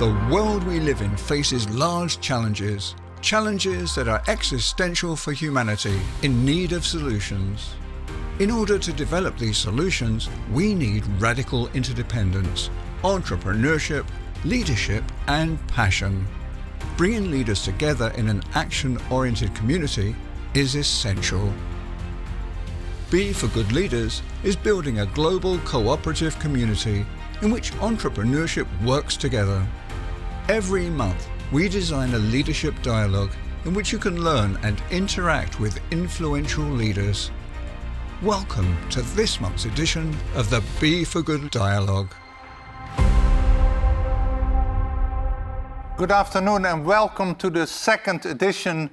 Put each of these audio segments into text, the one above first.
The world we live in faces large challenges, challenges that are existential for humanity in need of solutions. In order to develop these solutions, we need radical interdependence, entrepreneurship, leadership, and passion. Bringing leaders together in an action-oriented community is essential. B for Good Leaders is building a global cooperative community in which entrepreneurship works together. Every month, we design a leadership dialogue in which you can learn and interact with influential leaders. Welcome to this month's edition of the B for Good Dialogue. Good afternoon and welcome to the second edition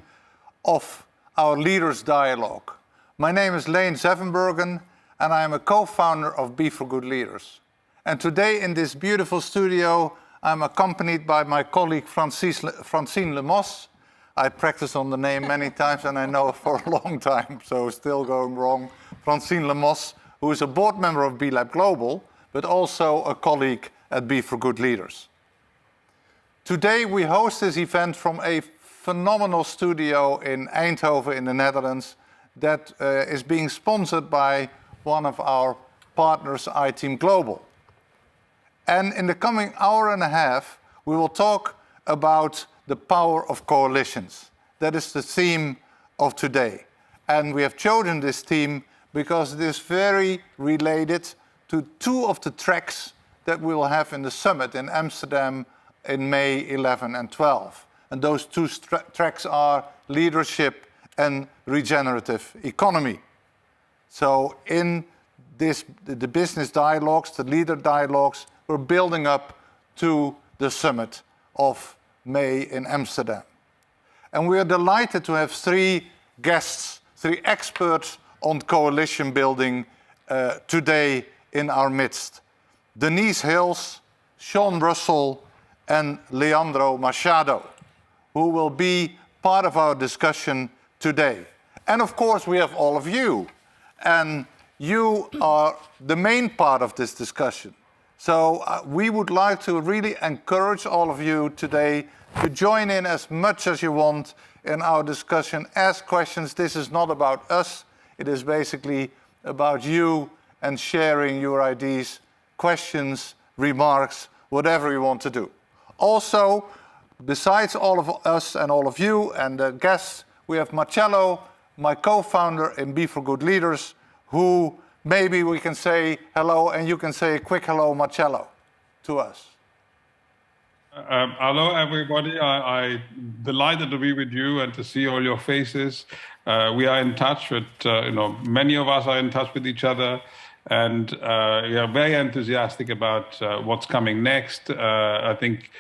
of our Leaders Dialogue. My name is Leen Zevenbergen and I am a co-founder of B for Good Leaders. And today in this beautiful studio, I'm accompanied by my colleague Francine Lemos. I practiced on the name many times and I know it for a long time, so still going wrong. Francine Lemos, who is a board member of B Lab Global, but also a colleague at B for Good Leaders. Today we host this event from a phenomenal studio in Eindhoven in the Netherlands that is being sponsored by one of our partners, iTeam Global. And in the coming hour and a half, we will talk about the power of coalitions. That is the theme of today. And we have chosen this theme because it is very related to two of the tracks that we will have in the summit in Amsterdam in May 11 and 12. And those two tracks are leadership and regenerative economy. So in the business dialogues, the leader dialogues, we're building up to the summit of May in Amsterdam. And we are delighted to have three guests, three experts on coalition building today in our midst. Denise Hills, Sean Russell, and Leandro Machado, who will be part of our discussion today. And of course, we have all of you. And you are the main part of this discussion. So we would like to really encourage all of you today to join in as much as you want in our discussion. Ask questions. This is not about us. It is basically about you and sharing your ideas, questions, remarks, whatever you want to do. Also, besides all of us and all of you and the guests, we have Marcello, my co-founder in B for Good Leaders, who maybe we can say hello and you can say a quick hello, Marcello, to us. Hello, everybody. I'm delighted to be with you and to see all your faces. We are in touch with, many of us are in touch with each other, and we are very enthusiastic about what's coming next. I think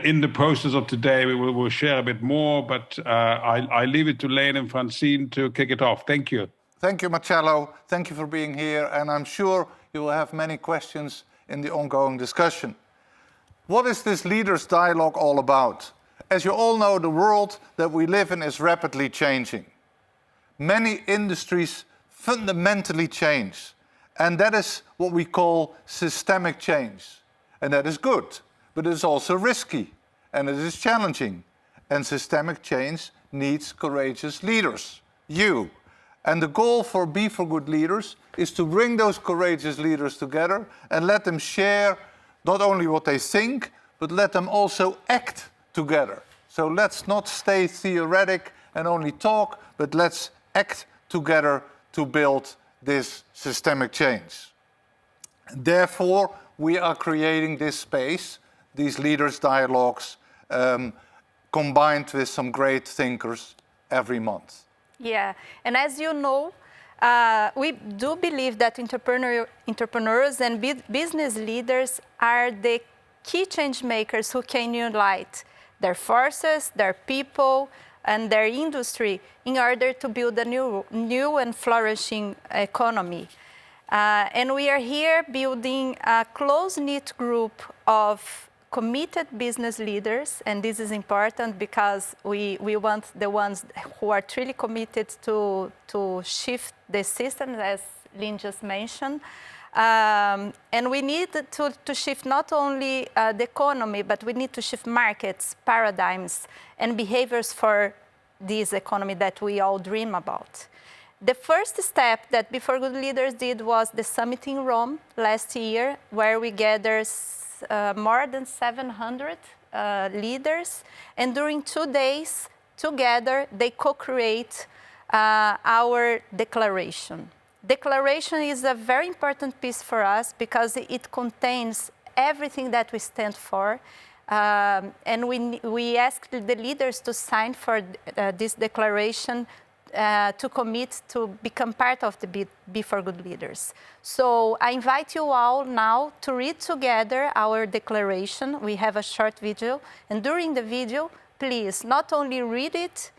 in the process of today, we will share a bit more, but I leave it to Leen and Francine to kick it off. Thank you. Thank you, Marcello. Thank you for being here, and I'm sure you will have many questions in the ongoing discussion. What is this Leaders Dialogue all about? As you all know, the world that we live in is rapidly changing. Many industries fundamentally change, and that is what we call systemic change. And that is good, but it is also risky, and it is challenging. And systemic change needs courageous leaders, you. And the goal for B for Good Leaders is to bring those courageous leaders together and let them share not only what they think, but let them also act together. So let's not stay theoretic and only talk, but let's act together to build this systemic change. Therefore, we are creating this space, these leaders' dialogues, combined with some great thinkers every month. Yeah, and as you know, we do believe that entrepreneurs and business leaders are the key change makers who can unite their forces, their people, and their industry in order to build a new and flourishing economy. And we are here building a close-knit group of committed business leaders, and this is important because we want the ones who are truly committed to shift the system, as Lynn just mentioned. And we need to shift not only the economy, but we need to shift markets, paradigms, and behaviors for this economy that we all dream about. The first step that Before Good Leaders did was the summit in Rome last year, where we gathered more than 700 leaders. And during 2 days, together, they co-create our declaration. Declaration is a very important piece for us because it contains everything that we stand for. And we asked the leaders to sign for this declaration to commit to become part of the Before Good Leaders. So I invite you all now to read together our declaration. We have a short video, and during the video, please not only read it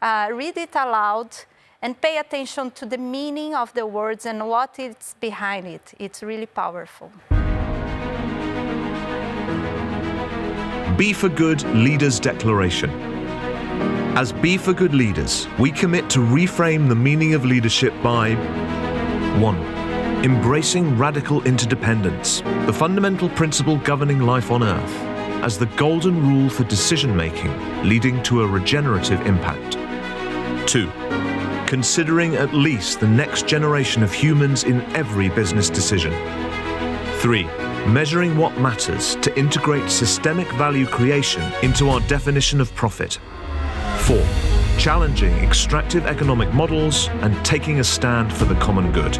aloud, and pay attention to the meaning of the words and what is behind it. It's really powerful. Be for Good Leaders Declaration. As Be for Good Leaders, we commit to reframe the meaning of leadership by 1. Embracing radical interdependence, the fundamental principle governing life on Earth, as the golden rule for decision-making, leading to a regenerative impact. 2. Considering at least the next generation of humans in every business decision. 3. Measuring what matters to integrate systemic value creation into our definition of profit. 4. Challenging extractive economic models and taking a stand for the common good.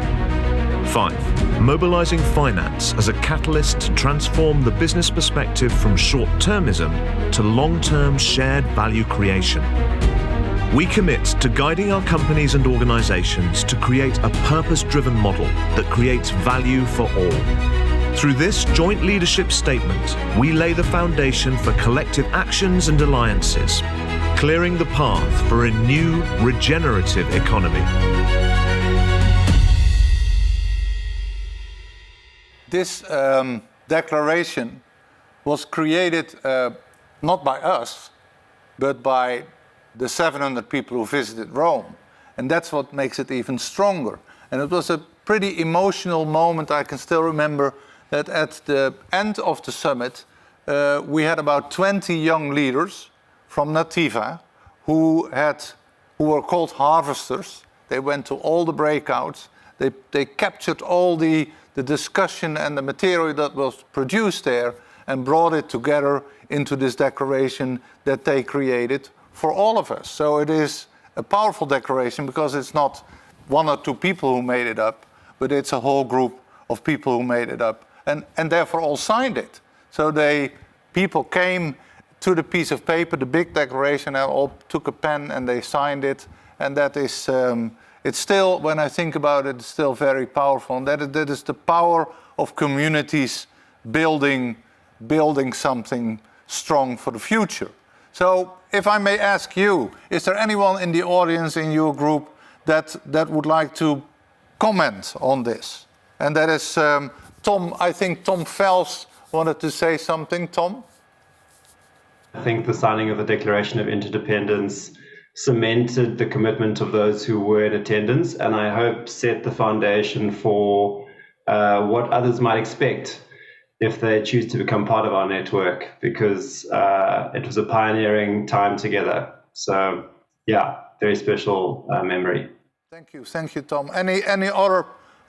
5. Mobilizing finance as a catalyst to transform the business perspective from short-termism to long-term shared value creation. We commit to guiding our companies and organizations to create a purpose-driven model that creates value for all. Through this joint leadership statement, we lay the foundation for collective actions and alliances, clearing the path for a new, regenerative economy. This declaration was created not by us, but by the 700 people who visited Rome. And that's what makes it even stronger. And it was a pretty emotional moment. I can still remember that at the end of the summit, we had about 20 young leaders from Nativa who were called harvesters. They went to all the breakouts. They captured all the discussion and the material that was produced there and brought it together into this declaration that they created for all of us. So it is a powerful declaration because it's not 1 or 2 people who made it up, but it's a whole group of people who made it up and therefore all signed it. So people came to the piece of paper, the big declaration, and all took a pen and they signed it. And that is, it's still, when I think about it, it's still very powerful. And that is the power of communities building something strong for the future. So if I may ask you, is there anyone in the audience in your group that would like to comment on this? And that is Tom. I think Tom Fels wanted to say something. Tom? I think the signing of the Declaration of Interdependence cemented the commitment of those who were in attendance, and I hope set the foundation for what others might expect if they choose to become part of our network, because it was a pioneering time together. So yeah, very special memory. Thank you, Tom. Any other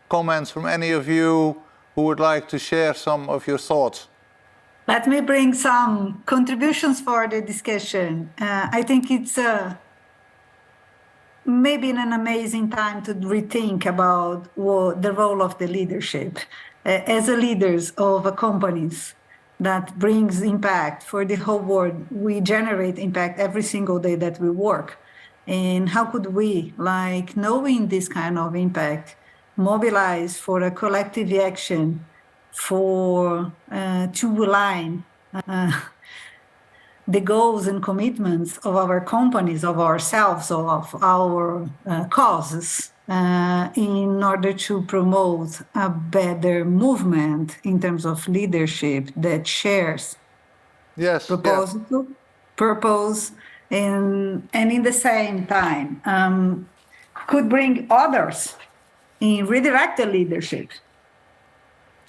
comments from any of you who would like to share some of your thoughts? Let me bring some contributions for the discussion. I think it's maybe an amazing time to rethink about the role of the leadership. As a leaders of companies that brings impact for the whole world, we generate impact every single day that we work. And how could we, like knowing this kind of impact, mobilize for a collective action to align the goals and commitments of our companies, of ourselves, of our causes, in order to promote a better movement in terms of leadership that shares purpose, and in the same time could bring others in redirected leadership.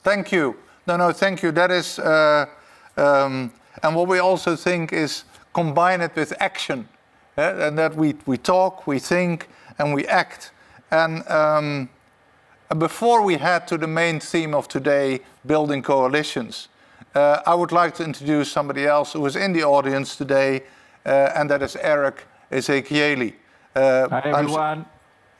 Thank you. No, thank you. That is, and what we also think is combine it with action, and that we talk, we think, and we act. And before we head to the main theme of today, building coalitions, I would like to introduce somebody else who is in the audience today, and that is Eric Ezekieli. Hi, everyone.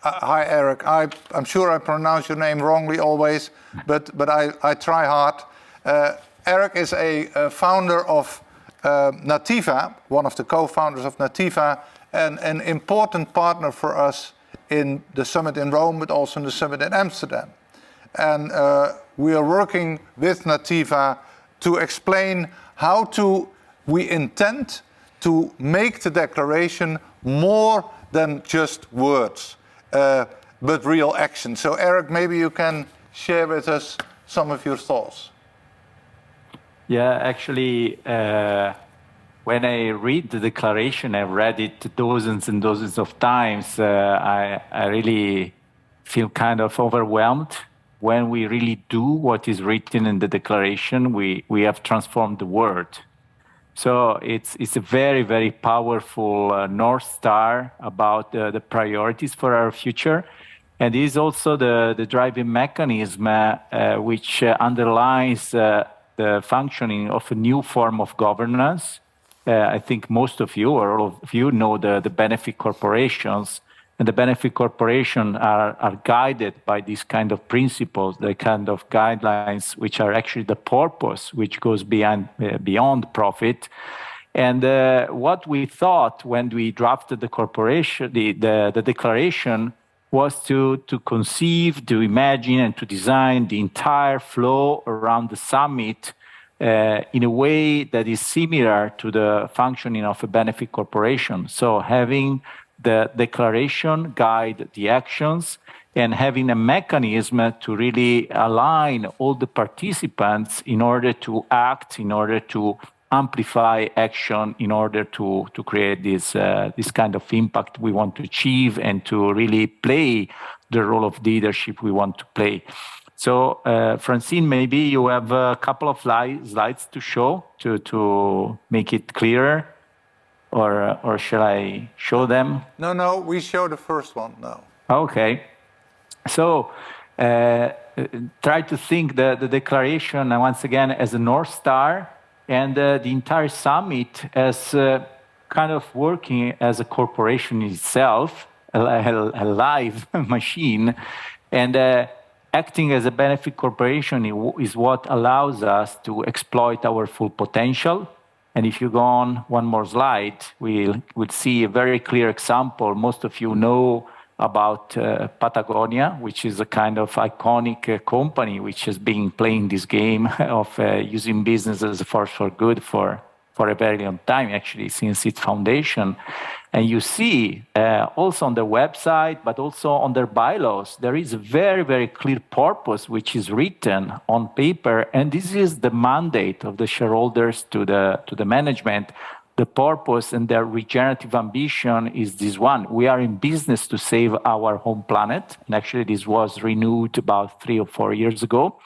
Hi, Eric. I'm sure I pronounce your name wrongly always, but I try hard. Eric is a founder of Nativa, one of the co-founders of Nativa, and an important partner for us in the summit in Rome, but also in the summit in Amsterdam. And we are working with Nativa to explain how we intend to make the declaration more than just words, but real action. So Eric, maybe you can share with us some of your thoughts. Yeah, actually, when I read the declaration, I've read it dozens and dozens of times. I really feel kind of overwhelmed. When we really do what is written in the declaration, we have transformed the world. So it's a very, very powerful North Star about the priorities for our future. And it is also the driving mechanism which underlies the functioning of a new form of governance. I think most of you or all of you know the benefit corporations. And the benefit corporations are guided by these kind of principles, the kind of guidelines, which are actually the purpose, which goes beyond profit. And what we thought when we drafted the corporation, the declaration, was to conceive, to imagine, and to design the entire flow around the summit in a way that is similar to the functioning of a benefit corporation. So having the declaration guide the actions and having a mechanism to really align all the participants in order to act, in order to amplify action, in order to create this kind of impact we want to achieve and to really play the role of leadership we want to play. So, Francine, maybe you have a couple of slides to show to make it clearer. Or shall I show them? No, we show the first one now. Okay. So try to think the declaration, once again, as a North Star, and the entire summit as kind of working as a corporation itself, a live machine, and acting as a benefit corporation is what allows us to exploit our full potential. And if you go on one more slide, we would see a very clear example. Most of you know about Patagonia, which is a kind of iconic company which has been playing this game of using business as a force for good for a very long time, actually, since its foundation. And you see also on their website, but also on their bylaws, there is a very, very clear purpose which is written on paper. And this is the mandate of the shareholders to the management. The purpose and their regenerative ambition is this one. We are in business to save our home planet. And actually, this was renewed about 3 or 4 years ago.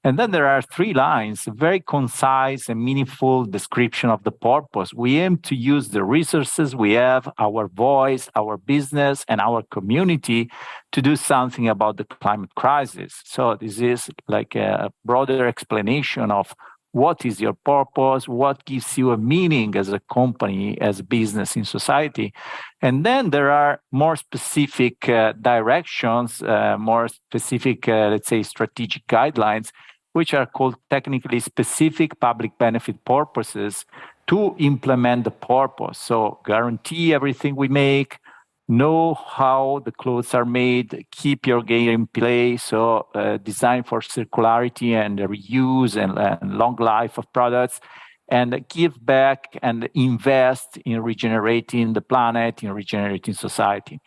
And then there are 3 lines, a very concise and meaningful description of the purpose. We aim to use the resources we have, our voice, our business, and our community to do something about the climate crisis. So this is like a broader explanation of what is your purpose, what gives you a meaning as a company, as a business in society. And then there are more specific directions, more specific, let's say, strategic guidelines, which are called technically specific public benefit purposes to implement the purpose. So guarantee everything we make, know how the clothes are made, keep your game in play, so design for circularity and reuse and long life of products, and give back and invest in regenerating the planet, in regenerating society.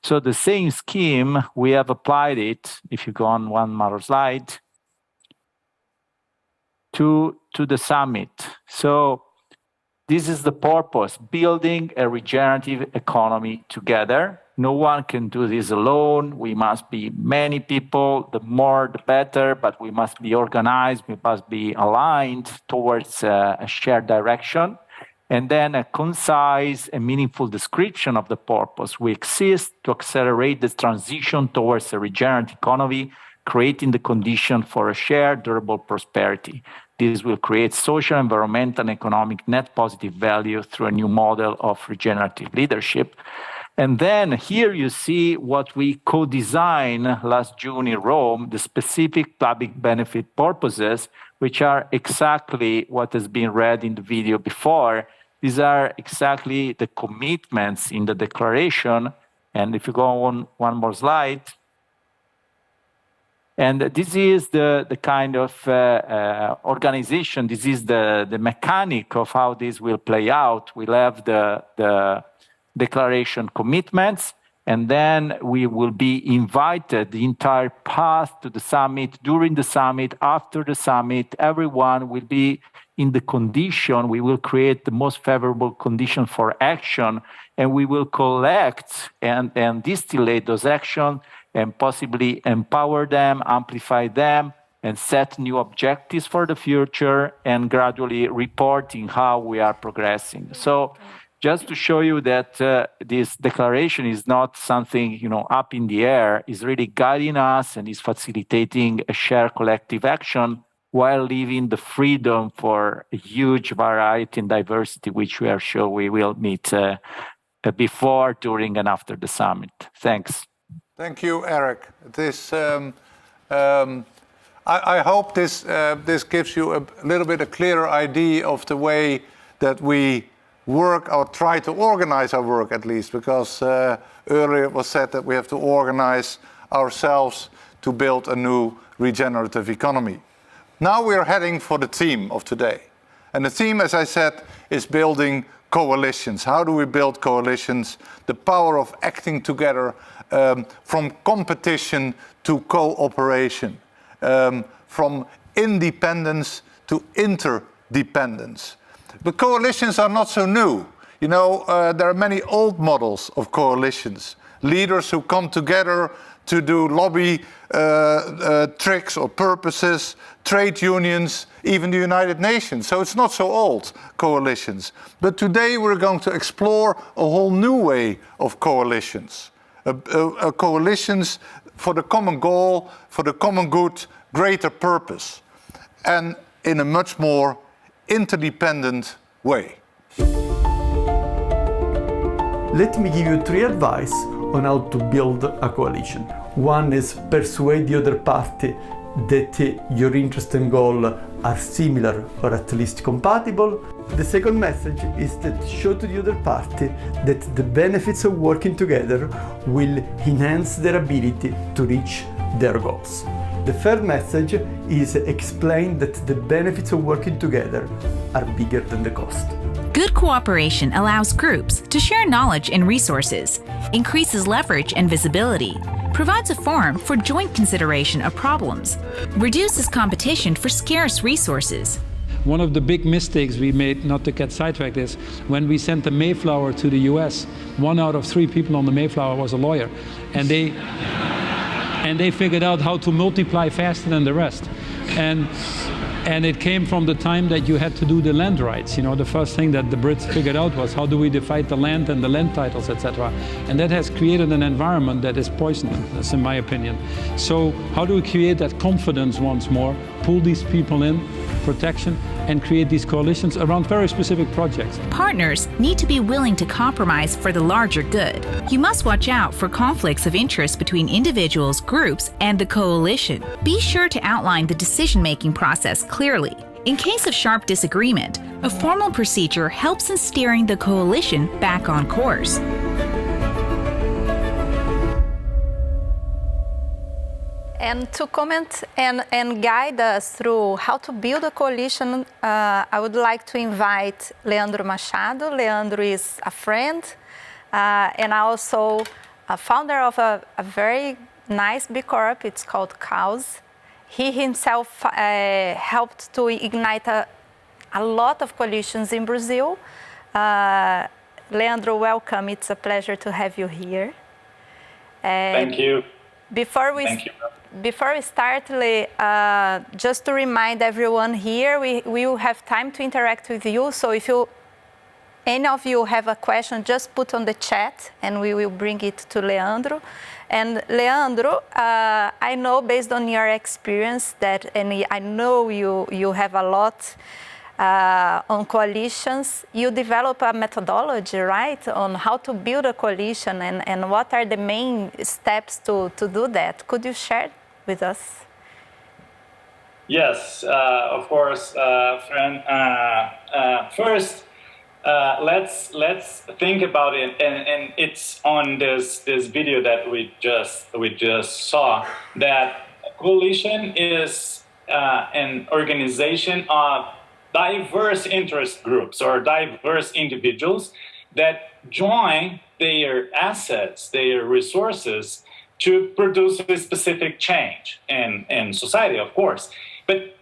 So the same scheme, we have applied it, if you go on one more slide, to the summit. So This is the purpose, building a regenerative economy together. No one can do this alone. We must be many people, the more the better, but we must be organized, we must be aligned towards a shared direction. And then a concise and meaningful description of the purpose. We exist to accelerate the transition towards a regenerative economy, creating the condition for a shared, durable prosperity. This will create social, environmental, and economic net positive value through a new model of regenerative leadership. And then here you see what we co-designed last June in Rome, the specific public benefit purposes, which are exactly what has been read in the video before. These are exactly the commitments in the declaration. And if you go on one more slide, and this is the kind of organization, this is the mechanic of how this will play out. We'll have the declaration commitments, and then we will be invited the entire path to the summit, during the summit, after the summit. Everyone will be in the condition, we will create the most favorable condition for action, and we will collect and distillate those actions and possibly empower them, amplify them, and set new objectives for the future, and gradually reporting how we are progressing. So just to show you that this declaration is not something up in the air, is really guiding us and is facilitating a shared collective action while leaving the freedom for a huge variety and diversity, which we are sure we will meet before, during, and after the summit. Thanks. Thank you, Eric. I hope this gives you a little bit a clearer idea of the way that we work or try to organize our work, at least, because earlier it was said that we have to organize ourselves to build a new regenerative economy. Now we are heading for the theme of today. And the theme, as I said, is building coalitions. How do we build coalitions? The power of acting together, from competition to cooperation, from independence to interdependence. But coalitions are not so new. There are many old models of coalitions. Leaders who come together to do lobby tricks or purposes, trade unions, even the United Nations. So it's not so old, coalitions. But today we're going to explore a whole new way of coalitions. Coalitions for the common goal, for the common good, greater purpose, and in a much more interdependent way. Let me give you 3 advice on how to build a coalition. One is persuade the other party that your interest and goal are similar or at least compatible. The second message is that show to the other party that the benefits of working together will enhance their ability to reach their goals. The third message is explain that the benefits of working together are bigger than the cost. Good cooperation allows groups to share knowledge and resources, increases leverage and visibility, provides a forum for joint consideration of problems, reduces competition for scarce resources. One of the big mistakes we made, not to get sidetracked, is when we sent the Mayflower to the US, 1 out of 3 people on the Mayflower was a lawyer. And they figured out how to multiply faster than the rest. And it came from the time that you had to do the land rights. The first thing that the Brits figured out was how do we divide the land and the land titles, etc. And that has created an environment that is poisonous, in my opinion. So how do we create that confidence once more, pull these people in, protection, and create these coalitions around very specific projects? Partners need to be willing to compromise for the larger good. You must watch out for conflicts of interest between individuals, groups, and the coalition. Be sure to outline the decision-making process clearly. In case of sharp disagreement, a formal procedure helps in steering the coalition back on course. And to comment and guide us through how to build a coalition, I would like to invite Leandro Machado. Leandro is a friend and also a founder of a very nice B Corp. It's called Cause. He himself helped to ignite a a lot of coalitions in Brazil. Leandro, welcome. It's a pleasure to have you here. Thank you. Before we start, just to remind everyone here, we will have time to interact with you. So if any of you have a question, just put on the chat and we will bring it to Leandro. And Leandro, I know based on your experience and I know you have a lot on coalitions, you develop a methodology, right, on how to build a coalition and what are the main steps to do that. Could you share with us? Yes, of course, friend. First, let's think about it, and it's on this video that we just saw, that a coalition is an organization of diverse interest groups or diverse individuals that join their assets, their resources to produce a specific change in society, of course. But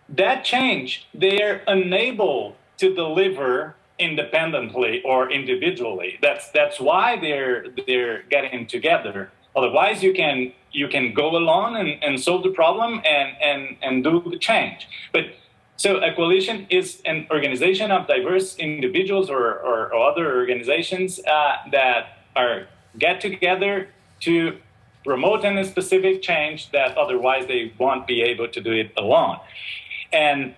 that change, they're unable to deliver independently or individually. That's why they're getting together. Otherwise, you can go alone and solve the problem and do the change. But so a coalition is an organization of diverse individuals or other organizations that get together to promote a specific change that otherwise they won't be able to do it alone. And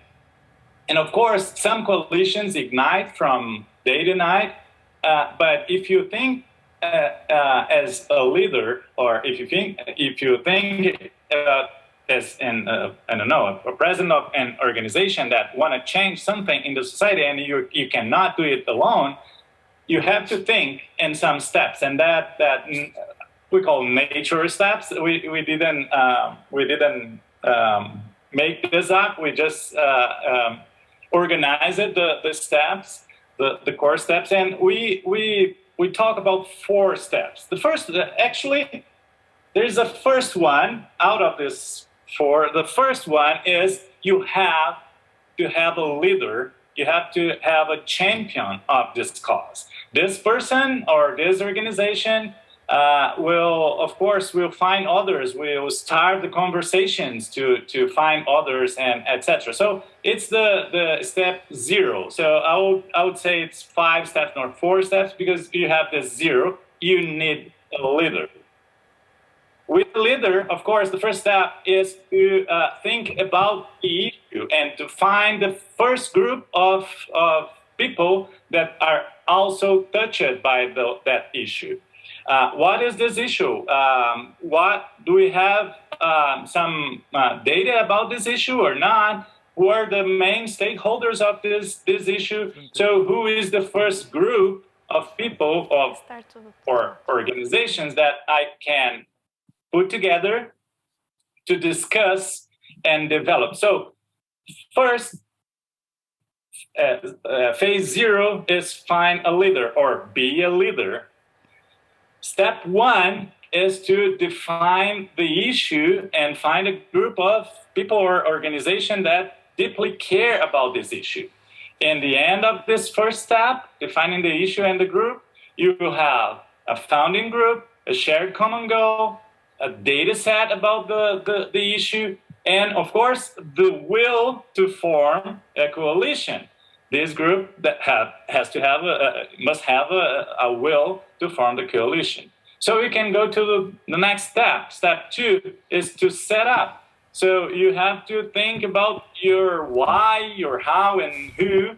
of course, some coalitions ignite from day to night. But if you think as a leader, or if you think as a president of an organization that want to change something in the society, and you cannot do it alone, you have to think in some steps, and that we call nature steps. We didn't make this up. We just organized the steps, the core steps, and we talk about 4 steps. The first, actually, there's a first one out of this 4. The first one is you have to have a leader. You have to have a champion of this cause. This person or this organization will find others. Will start the conversations to find others and etc. So it's the step 0. So I would say it's 5 steps, not 4 steps, because you have the 0. You need a leader. With the leader, of course, the first step is to think about the issue and to find the first group of people that are also touched by that issue. What is this issue? What do we have some data about this issue or not? Who are the main stakeholders of this issue? So who is the first group of people or organizations that I can put together to discuss and develop? So first, phase 0 is find a leader or be a leader. Step 1 is to define the issue and find a group of people or organization that deeply care about this issue. In the end of this first step, defining the issue and the group, you will have a founding group, a shared common goal, a data set about the issue, and of course, the will to form a coalition. This group that must have a will to form the coalition. So we can go to the next step. Step 2 is to set up. So you have to think about your why, your how, and who,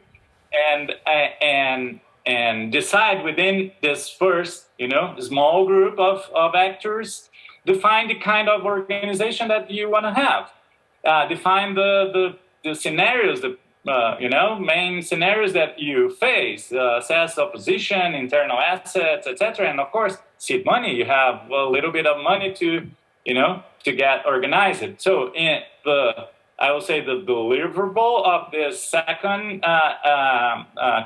and decide within this first, small group of actors. Define the kind of organization that you want to have. Define the scenarios, main scenarios that you face, assess opposition, internal assets, etc. And of course, seed money. You have a little bit of money to get organized. So I will say the deliverable of this second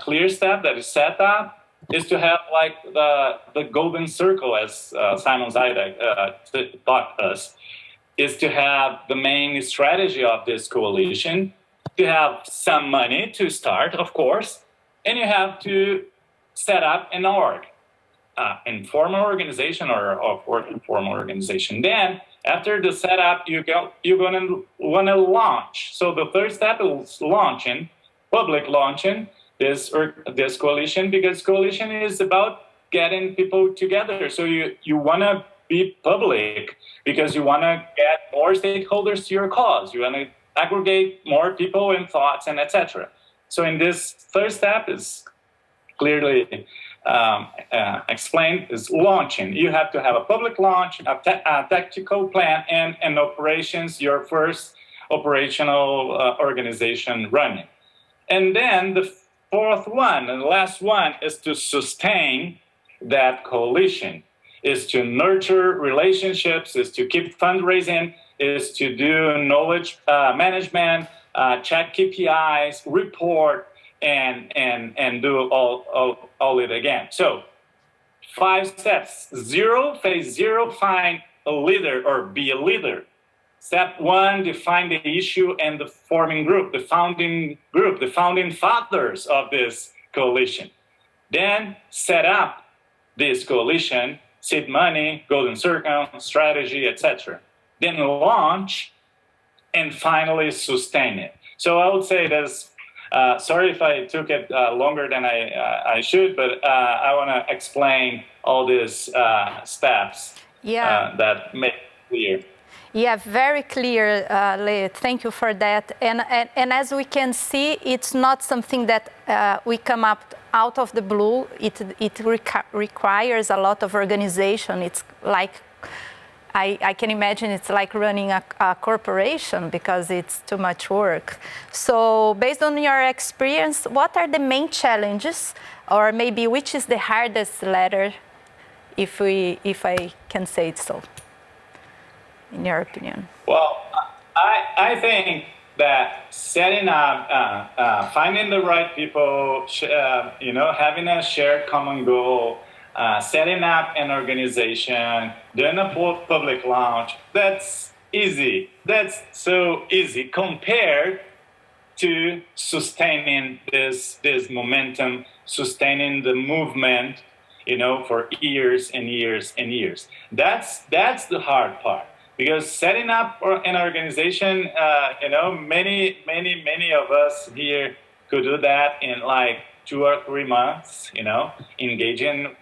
clear step that is set up is to have like the golden circle, as Simon Zaydak taught us, is to have the main strategy of this coalition, to have some money to start, of course, and you have to set up an org, informal organization or informal organization. Then after the setup, you're gonna want to launch. So the third step is launching, public launching this coalition, because coalition is about getting people together. So you want to be public because you want to get more stakeholders to your cause. You want to aggregate more people and thoughts and etc. So in this third step is clearly explained is launching. You have to have a public launch, a tactical plan, and operations, your first operational organization running. And then the fourth one and the last one is to sustain that coalition, is to nurture relationships, is to keep fundraising, is to do knowledge management, check KPIs, report, and do all it again. So 5 steps. Phase 0, find a leader or be a leader. Step 1, define the issue and the forming group, the founding fathers of this coalition. Then set up this coalition, seed money, golden circle, strategy, etc. Then launch, and finally sustain it. So I would say there's, sorry if I took it longer than I should, but I want to explain all these steps that make it clear. Yeah, very clear, Leo. Thank you for that. And as we can see, it's not something that we come up out of the blue. It requires a lot of organization. It's like, I can imagine it's like running a corporation because it's too much work. So based on your experience, what are the main challenges, or maybe which is the hardest letter, if I can say it so, in your opinion? Well, I think that setting up, finding the right people, having a shared common goal, setting up an organization, doing a public launch, that's easy. That's so easy compared to sustaining this momentum, sustaining the movement, for years and years and years. That's the hard part. Because setting up an organization, many of us here could do that in like 2 or 3 months, engaging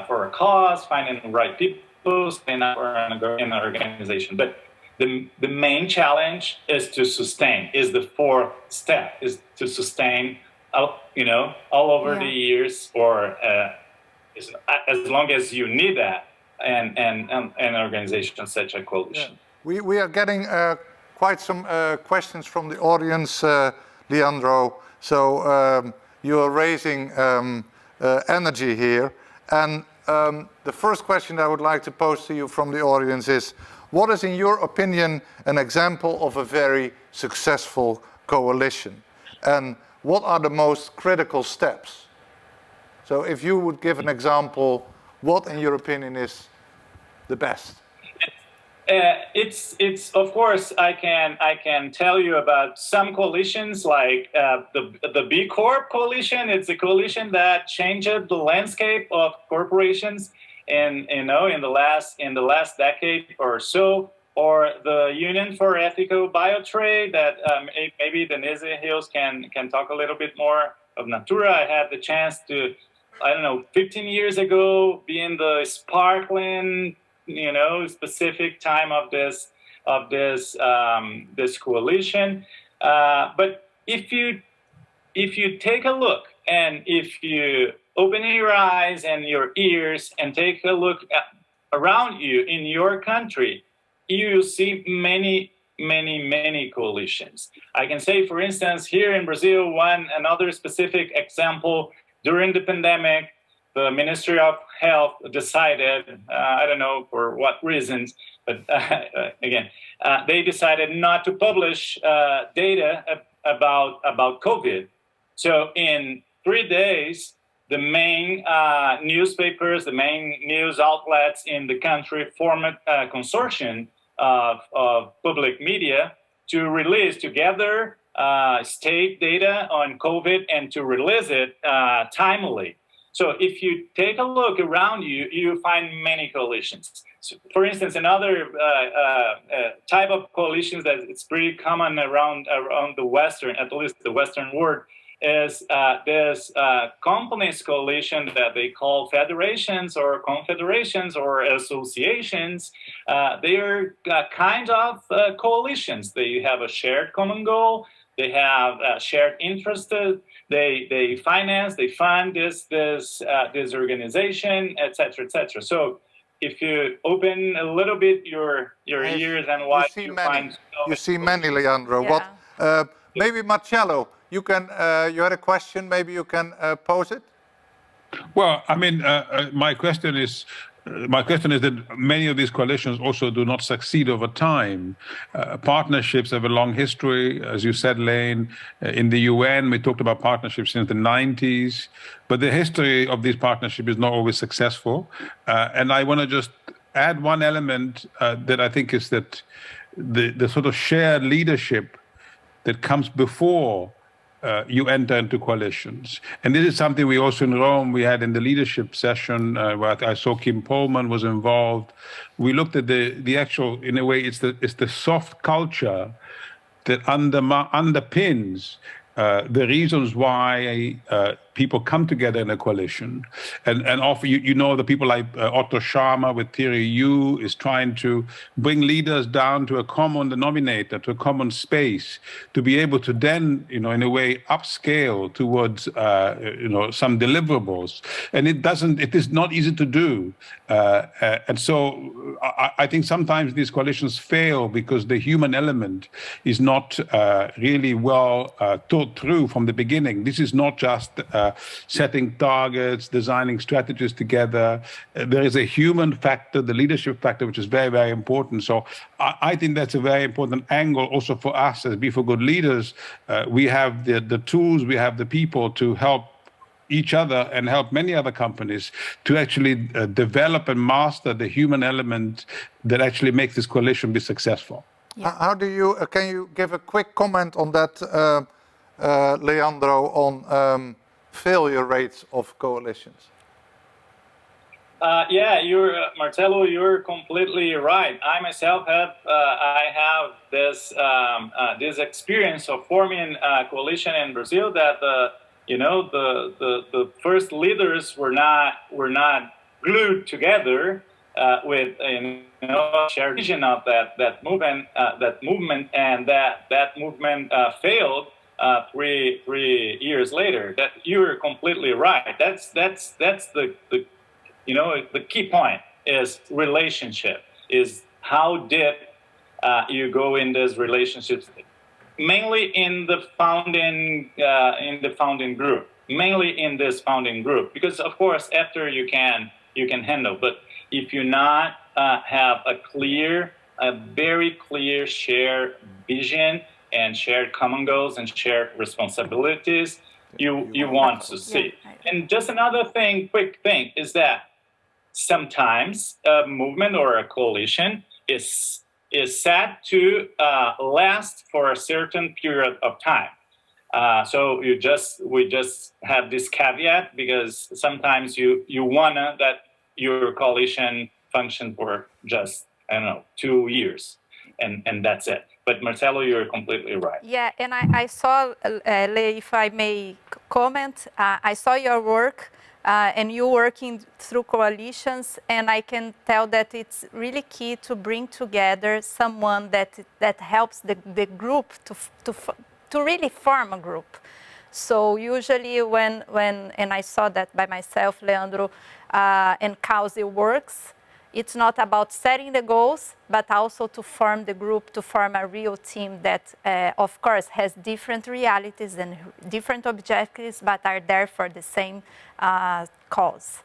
for a cause, finding the right people, setting up an organization. But the main challenge is to sustain, is the 4th step, is to sustain, all over the years, or as long as you need that. And an organization such a coalition. Yeah. We are getting quite some questions from the audience, Leandro. So you are raising energy here. And the first question I would like to pose to you from the audience is, what is, in your opinion, an example of a very successful coalition? And what are the most critical steps? So if you would give an example, what, in your opinion, is the best? It's of course I can tell you about some coalitions like the B Corp coalition. It's a coalition that changed the landscape of corporations in the last decade or so. Or the Union for Ethical Biotrade that maybe Denise Hills can talk a little bit more of. Natura. I had the chance to, 15 years ago, be in the sparkling, specific time of this coalition. But if you take a look, and if you open your eyes and your ears and take a look around you in your country, you see many coalitions. I can say, for instance, here in Brazil, another specific example. During the pandemic, the Ministry of Health decided, I don't know for what reasons, but they decided not to publish data about COVID. So in 3 days, the main newspapers, the main news outlets in the country formed a consortium of public media to gather state data on COVID and to release it timely. So if you take a look around you, you find many coalitions. So for instance, another type of coalitions that it's pretty common around the Western, at least the Western world, is this companies coalition that they call federations or confederations or associations. They are kind of coalitions. They have a shared common goal. They have shared interests. They finance, they fund this organization, etc., etc. So if you open a little bit your ears and watch, you find you see many, Leandro. Yeah. What? Maybe Marcello, you can. You had a question. Maybe you can pose it. Well, I mean, my question is that many of these coalitions also do not succeed over time. Partnerships have a long history, as you said, Lane. In the UN, we talked about partnerships since the 90s, but the history of these partnerships is not always successful. And I want to just add one element that I think is that the sort of shared leadership that comes before you enter into coalitions. And this is something we also in Rome, we had in the leadership session where I saw Kim Pullman was involved. We looked at the actual, in a way, it's the soft culture that underpins the reasons why people come together in a coalition. And often, you know, the people like Otto Scharmer with Thierry Yu is trying to bring leaders down to a common denominator, to a common space, to be able to then, you know, in a way, upscale towards, you know, some deliverables. And it is not easy to do. And so I think sometimes these coalitions fail because the human element is not really well thought through from the beginning. This is not just setting targets, designing strategies together. There is a human factor, the leadership factor, which is very, very important. So I think that's a very important angle also for us as Be for Good leaders. We have the tools, we have the people to help each other and help many other companies to actually develop and master the human element that actually makes this coalition be successful. Yeah. How do you, can you give a quick comment on that, Leandro, on failure rates of coalitions? Yeah, Marcello, you're completely right. I myself have this experience of forming a coalition in Brazil that the first leaders were not glued together with shared vision of that movement, and that movement failed 3 years later. That you're completely right. That's the key point is relationship, is how deep you go in these relationships, mainly in the founding group, mainly in this founding group, because of course after you can handle, but if you not have a very clear shared vision and shared common goals and shared responsibilities, you want to see. And just another quick thing is that sometimes a movement or a coalition is set to last for a certain period of time. So we just have this caveat because sometimes you wanna that your coalition function for just 2 years, and that's it. But Marcello, you're completely right. Yeah, and I saw, Lei, if I may comment, I saw your work and you working through coalitions, and I can tell that it's really key to bring together someone that helps the group to really form a group. So usually when and I saw that by myself, Leandro, and Causi works, it's not about setting the goals, but also to form the group, to form a real team that, of course, has different realities and different objectives, but are there for the same cause.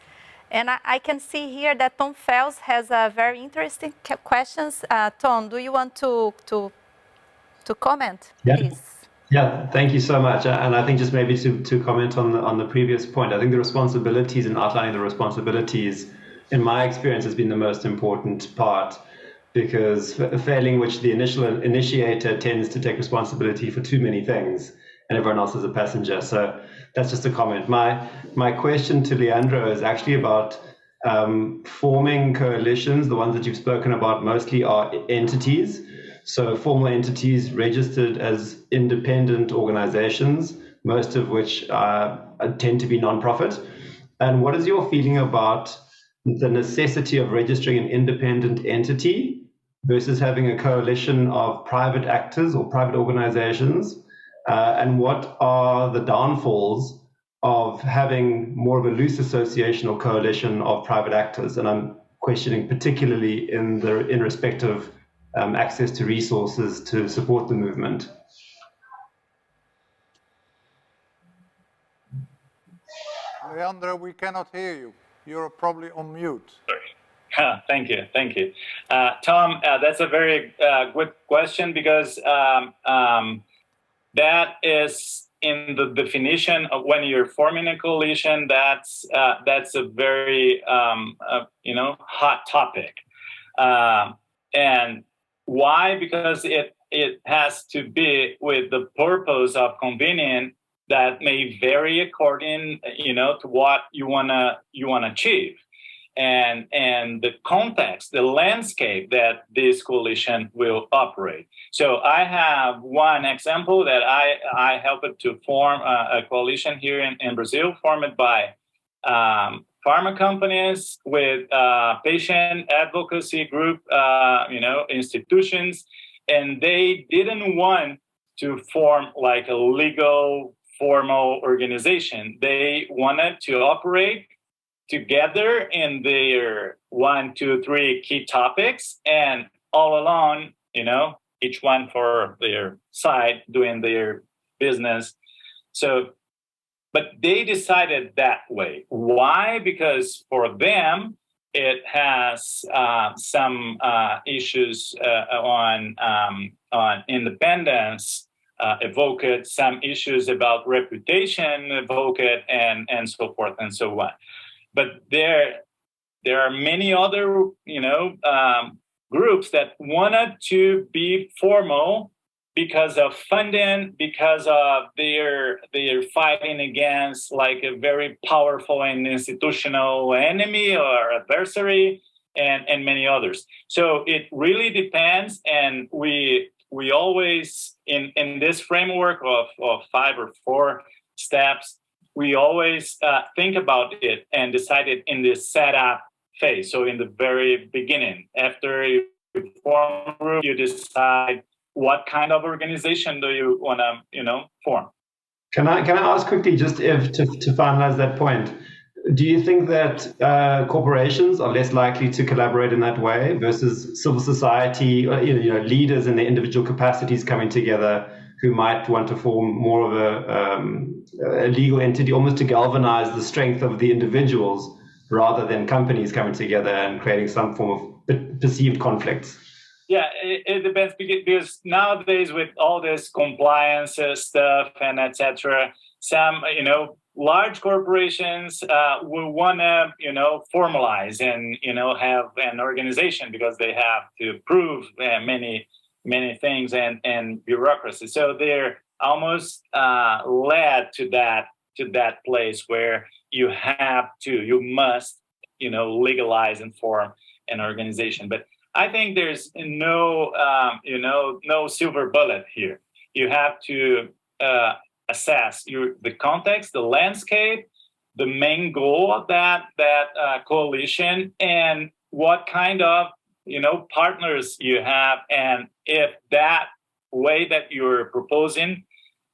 And I can see here that Tom Fels has a very interesting questions. Tom, do you want to comment, please? Yeah, thank you so much. And I think just maybe to comment on the previous point, I think the responsibilities and outlining the responsibilities, in my experience, has been the most important part. because failing which the initial initiator tends to take responsibility for too many things, and everyone else is a passenger. So that's just a comment. My question to Leandro is actually about forming coalitions. The ones that you've spoken about mostly are entities. So formal entities registered as independent organizations, most of which tend to be non-profit. And what is your feeling about the necessity of registering an independent entity versus having a coalition of private actors or private organizations? And what are the downfalls of having more of a loose association or coalition of private actors? And I'm questioning particularly in respect of access to resources to support the movement. Leandro, we cannot hear you. You're probably on mute. Sorry. Thank you. Tom, that's a very good question, because that is in the definition of when you're forming a coalition. That's a very hot topic, and why? Because it has to be with the purpose of convening that may vary according to what you wanna achieve, and the context, the landscape that this coalition will operate. So I have one example that I helped to form a coalition here in Brazil, formed by pharma companies with patient advocacy group, institutions, and they didn't want to form like a legal formal organization. They wanted to operate together in their 1, 2, 3 key topics, and all along, each one for their side doing their business. So, but they decided that way. Why? Because for them, it has some issues on independence evoked, some issues about reputation evoked, and so forth and so on. But there are many other, groups that wanted to be formal because of funding, because of their fighting against like a very powerful and institutional enemy or adversary, and many others. So it really depends, and we always in this framework of 5 or 4 steps, we always think about it and decide it in this setup phase. So in the very beginning, after you form a group, you decide what kind of organization do you want to, form. Can I ask quickly, just to finalize that point, do you think that corporations are less likely to collaborate in that way versus civil society, or, leaders in their individual capacities coming together who might want to form more of a legal entity, almost to galvanize the strength of the individuals rather than companies coming together and creating some form of perceived conflicts? Yeah, it depends, because nowadays with all this compliance stuff and etc., some large corporations will want to formalize and have an organization because they have to prove many things and bureaucracy. So they're almost led to that place where you must legalize and form an organization. But I think there's no silver bullet here. You have to assess the context, the landscape, the main goal of that coalition, and what kind of partners you have, and if that way that you're proposing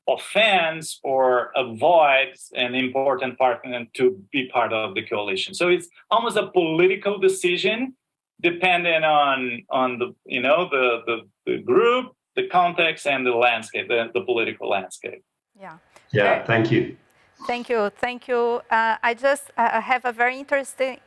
offends or avoids an important partner to be part of the coalition. So it's almost a political decision, depending on the group, the context, and the landscape, the political landscape. Yeah. Thank you. Thank you. I just have a very interesting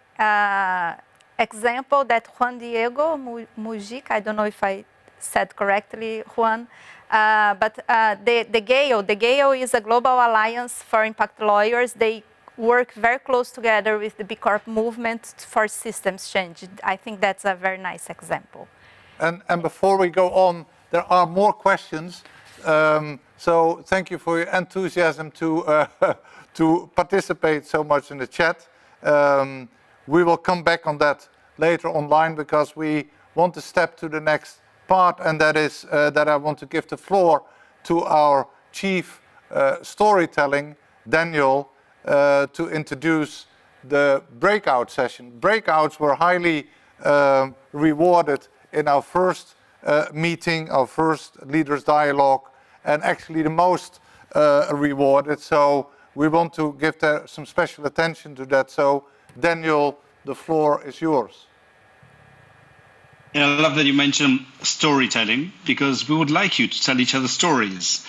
example that Juan Diego Mujica, I don't know if I said correctly, Juan, but the GALE is a global alliance for impact lawyers. They work very close together with the B Corp movement for systems change. I think that's a very nice example. And before we go on, there are more questions. So thank you for your enthusiasm to to participate so much in the chat. We will come back on that later online because we want to step to the next part, and that is that I want to give the floor to our chief storytelling, Daniel, to introduce the breakout session. Breakouts were highly rewarded in our first meeting, our first leaders dialogue, and actually the most rewarded. So we want to give some special attention to that. So Daniel, the floor is yours. Yeah, I love that you mentioned storytelling, because we would like you to tell each other stories,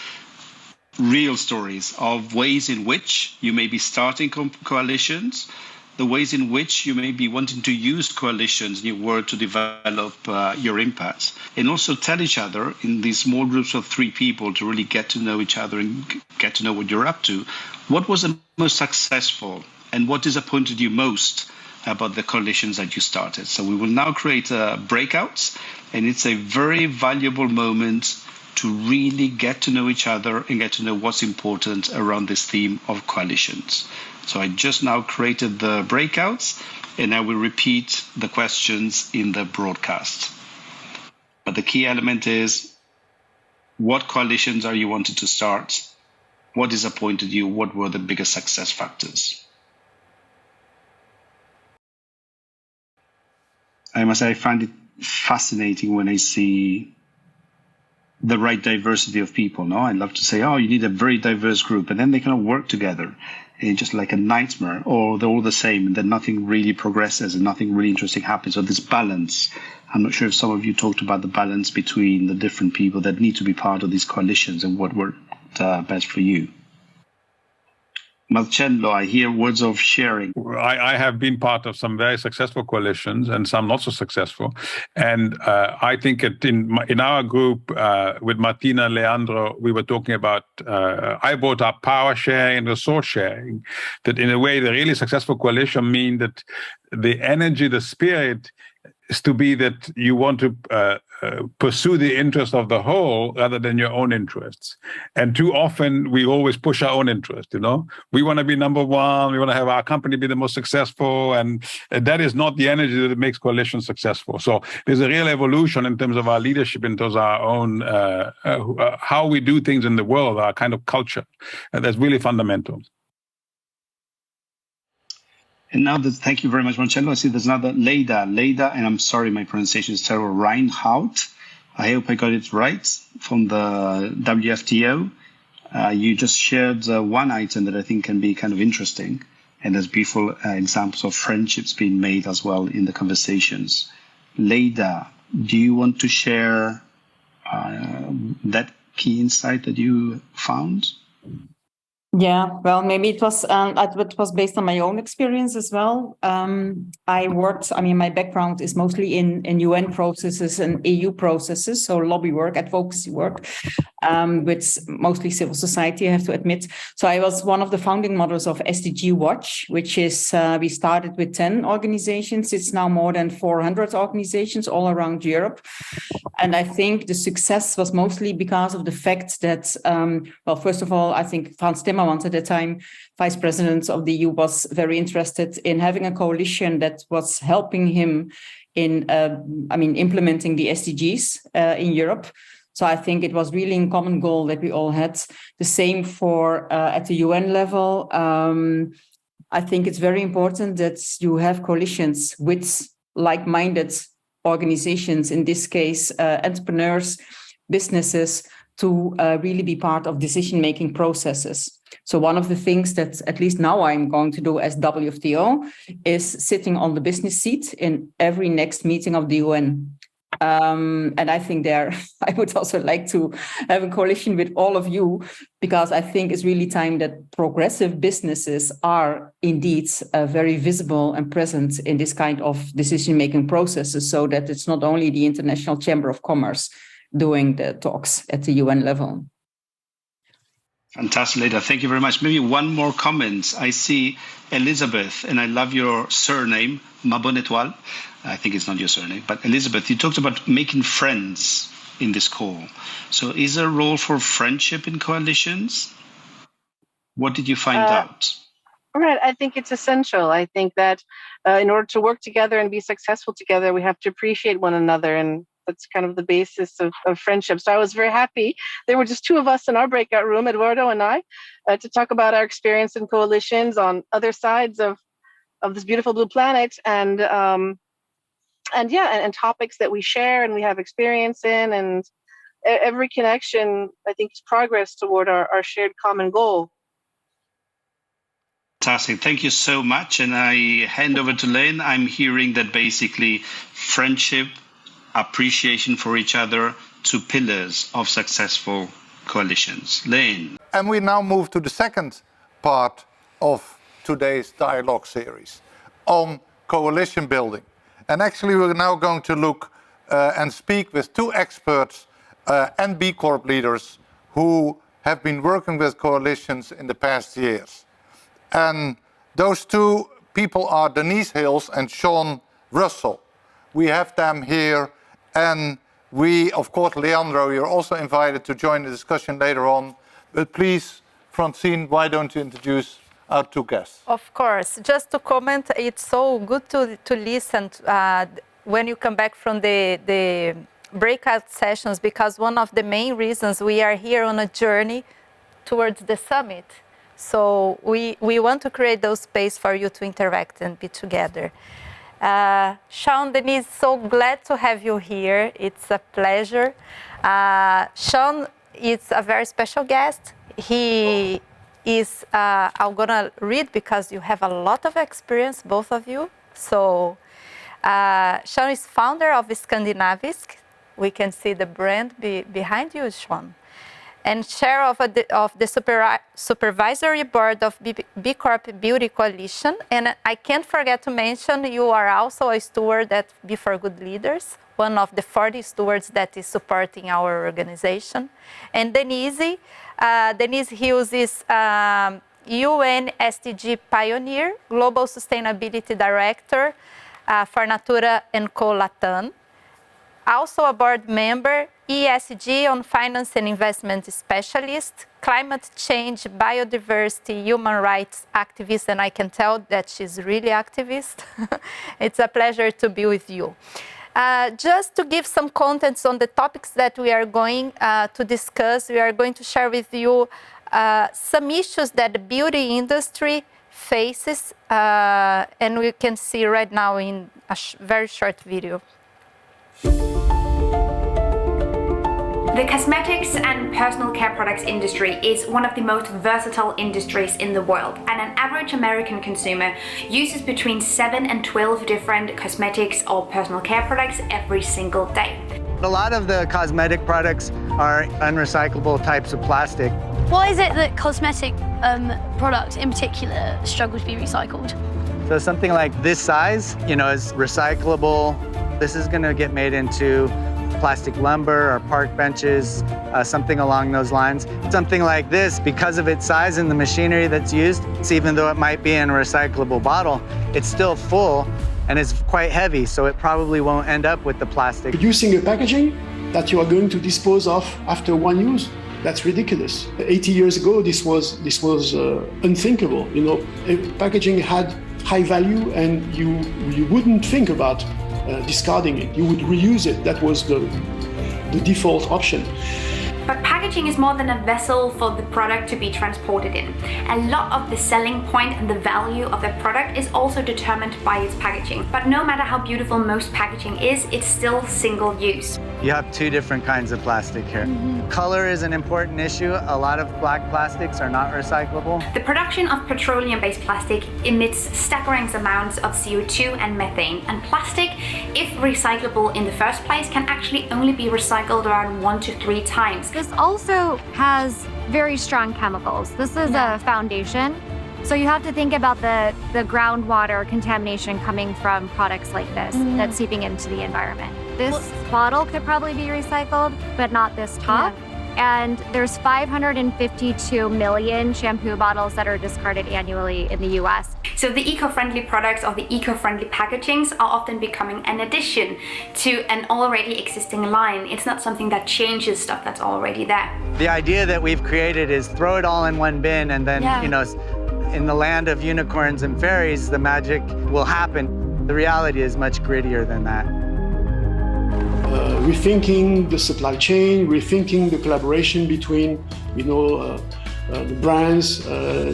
real stories of ways in which you may be starting coalitions, the ways in which you may be wanting to use coalitions in your work to develop your impact, and also tell each other in these small groups of 3 people to really get to know each other and get to know what you're up to. What was the most successful and what disappointed you most about the coalitions that you started? So we will now create breakouts, and it's a very valuable moment to really get to know each other and get to know what's important around this theme of coalitions. So I just now created the breakouts, and I will repeat the questions in the broadcast. But the key element is, what coalitions are you wanting to start? What disappointed you? What were the biggest success factors? I must say, I find it fascinating when I see the right diversity of people. No, I love to say, oh, you need a very diverse group, and then they kind of work together. And it's just like a nightmare, or they're all the same, and then nothing really progresses and nothing really interesting happens. So this balance, I'm not sure if some of you talked about the balance between the different people that need to be part of these coalitions and what worked best for you. Marcello, I hear words of sharing. I have been part of some very successful coalitions and some not so successful. And I think in our group with Martina and Leandro, we were talking about, I brought up power sharing and resource sharing, that in a way, the really successful coalition mean that the energy, the spirit is to be that you want to pursue the interest of the whole rather than your own interests. And too often we always push our own interest, you know. We want to be number one, we want to have our company be the most successful, and that is not the energy that makes coalitions successful. So there's a real evolution in terms of our leadership, in terms of our own, how we do things in the world, our kind of culture. That's really fundamental. And now, thank you very much, Marcello. I see there's another Leida, and I'm sorry, my pronunciation is terrible, Reinhardt. I hope I got it right, from the WFTO. You just shared one item that I think can be kind of interesting, and there's beautiful examples of friendships being made as well in the conversations. Leida, do you want to share that key insight that you found? Yeah, well, maybe it was based on my own experience as well. My background is mostly in UN processes and EU processes, so lobby work, advocacy work, with mostly civil society, I have to admit. So I was one of the founding models of SDG Watch, which is, we started with 10 organizations. It's now more than 400 organizations all around Europe. And I think the success was mostly because of the fact that, first of all, I think Frans Timmermans at the time, Vice President of the EU, was very interested in having a coalition that was helping him in, implementing the SDGs in Europe. So I think it was really a common goal that we all had. The same for at the UN level. I think it's very important that you have coalitions with like-minded organizations, in this case, entrepreneurs, businesses, to really be part of decision-making processes. So one of the things that at least now I'm going to do as WFTO is sitting on the business seat in every next meeting of the UN. And I think I would also like to have a coalition with all of you, because I think it's really time that progressive businesses are indeed very visible and present in this kind of decision-making processes, so that it's not only the International Chamber of Commerce doing the talks at the UN level. Fantastic, Leda. Thank you very much. Maybe one more comment. I see Elizabeth, and I love your surname, Ma Bonne Étoile. I think it's not your surname, but Elizabeth, you talked about making friends in this call. So is there a role for friendship in coalitions? What did you find out? Right. I think it's essential. I think that in order to work together and be successful together, we have to appreciate one another. And that's kind of the basis of friendship. So I was very happy. There were just two of us in our breakout room, Eduardo and I, to talk about our experience in coalitions on other sides of this beautiful blue planet. And topics that we share and we have experience in. And every connection, I think, is progress toward our shared common goal. Fantastic. Thank you so much. And I hand over to Lane. I'm hearing that basically friendship, appreciation for each other, two pillars of successful coalitions. Lane. And we now move to the second part of today's dialogue series on coalition building. And actually we're now going to look and speak with two experts and B Corp leaders who have been working with coalitions in the past years. And those two people are Denise Hills and Sean Russell. We have them here, and we, of course, Leandro, you're also invited to join the discussion later on. But please, Francine, why don't you introduce our two guests? Of course. Just to comment, it's so good to listen when you come back from the breakout sessions, because one of the main reasons we are here on a journey towards the summit. So we want to create those space for you to interact and be together. Sean, Denise, so glad to have you here. It's a pleasure. Sean is a very special guest. He is, I'm gonna read because you have a lot of experience, both of you. So Sean is founder of Skandinavisk. We can see the brand behind you, Sean. And chair of the supervisory board of B Corp Beauty Coalition. And I can't forget to mention you are also a steward at Be for Good Leaders, one of the 40 stewards that is supporting our organization. And Denise Hills is UN SDG Pioneer, Global Sustainability Director for Natura & Co Latam. Also a board member, ESG on Finance and Investment Specialist, climate change, biodiversity, human rights activist, and I can tell that she's really activist. It's a pleasure to be with you. Just to give some contents on the topics that we are going to discuss, we are going to share with you some issues that the beauty industry faces, and we can see right now in a very short video. The cosmetics and personal care products industry is one of the most versatile industries in the world, and an average American consumer uses between 7 and 12 different cosmetics or personal care products every single day. A lot of the cosmetic products are unrecyclable types of plastic. Why is it that cosmetic products in particular struggle to be recycled? So something like this size, is recyclable. This is going to get made into plastic lumber or park benches, something along those lines. Something like this, because of its size and the machinery that's used, even though it might be in a recyclable bottle, it's still full and it's quite heavy, so it probably won't end up with the plastic. Producing a packaging that you are going to dispose of after one use, that's ridiculous. 80 years ago, this was unthinkable. Packaging had high value, and you wouldn't think about discarding it. You would reuse it. That was the default option. But packaging is more than a vessel for the product to be transported in. A lot of the selling point and the value of the product is also determined by its packaging. But no matter how beautiful most packaging is, it's still single use. You have two different kinds of plastic here. Color is an important issue. A lot of black plastics are not recyclable. The production of petroleum-based plastic emits staggering amounts of CO2 and methane. And plastic, if recyclable in the first place, can actually only be recycled around 1 to 3 times. This also has very strong chemicals. This is a foundation. So you have to think about the groundwater contamination coming from products like this that's seeping into the environment. This bottle could probably be recycled, but not this top. And there's 552 million shampoo bottles that are discarded annually in the US. So the eco-friendly products or the eco-friendly packagings are often becoming an addition to an already existing line. It's not something that changes stuff that's already there. The idea that we've created is throw it all in one bin and then, you know, in the land of unicorns and fairies, the magic will happen. The reality is much grittier than that. Rethinking the supply chain, rethinking the collaboration between, the brands,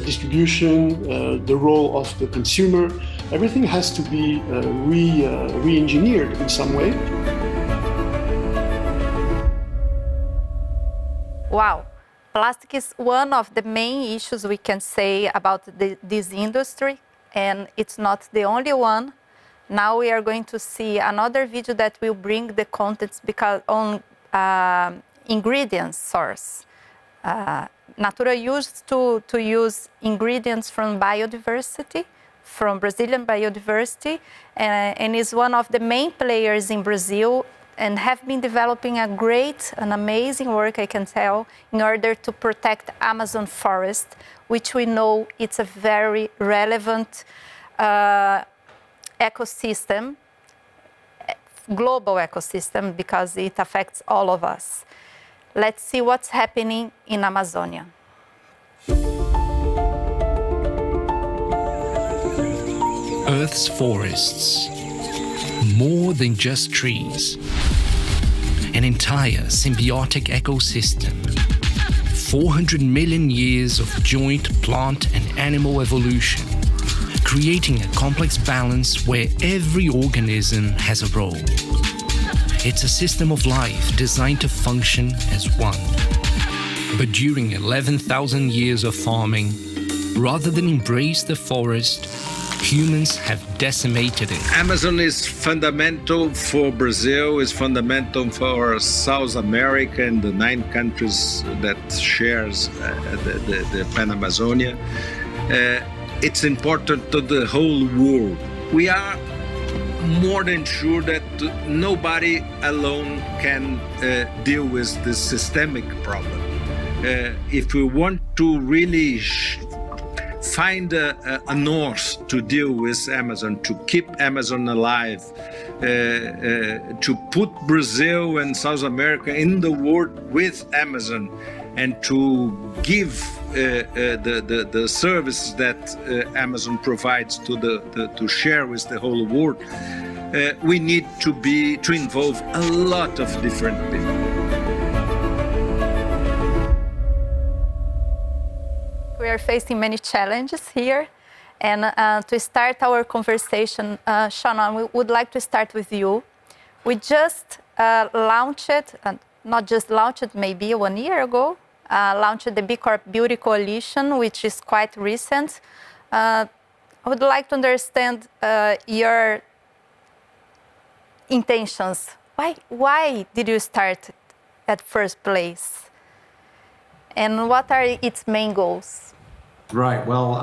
distribution, the role of the consumer. Everything has to be re-engineered in some way. Wow. Plastic is one of the main issues we can say about this industry, and it's not the only one. Now we are going to see another video that will bring the contents because on ingredients source. Natura used to use ingredients from biodiversity, from Brazilian biodiversity, and is one of the main players in Brazil and have been developing an amazing work, I can tell, in order to protect Amazon forest, which we know it's a very relevant ecosystem, global ecosystem, because it affects all of us. Let's see what's happening in Amazonia. Earth's forests, more than just trees, an entire symbiotic ecosystem, 400 million years of joint plant and animal evolution, creating a complex balance where every organism has a role. It's a system of life designed to function as one. But during 11,000 years of farming, rather than embrace the forest, humans have decimated it. Amazon is fundamental for Brazil, is fundamental for South America and the 9 countries that shares the Pan-Amazonia. It's important to the whole world. We are more than sure that nobody alone can deal with this systemic problem. If we want to really find a north to deal with Amazon, to keep Amazon alive, to put Brazil and South America in the world with Amazon, and to give the services that Amazon provides to share with the whole world, we need to involve a lot of different people. We are facing many challenges here, and to start our conversation, Shauna, we would like to start with you. We just launched, not just launched, maybe 1 year ago, launched the B Corp Beauty Coalition, which is quite recent. I would like to understand your intentions. Why did you start at first place? And what are its main goals? Right. Well,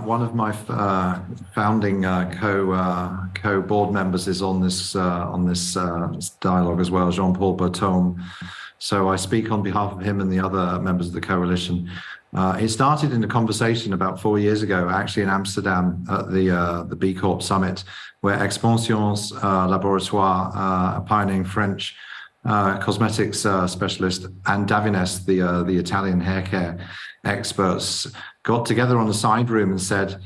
one of my founding co-board members is on this dialogue as well, Jean-Paul Berthaume. So I speak on behalf of him and the other members of the coalition. It started in a conversation about 4 years ago, actually in Amsterdam at the B Corp Summit, where Expansions Laboratoire, a pioneering French cosmetics specialist, and Davines, the Italian hair care experts, got together on a side room and said,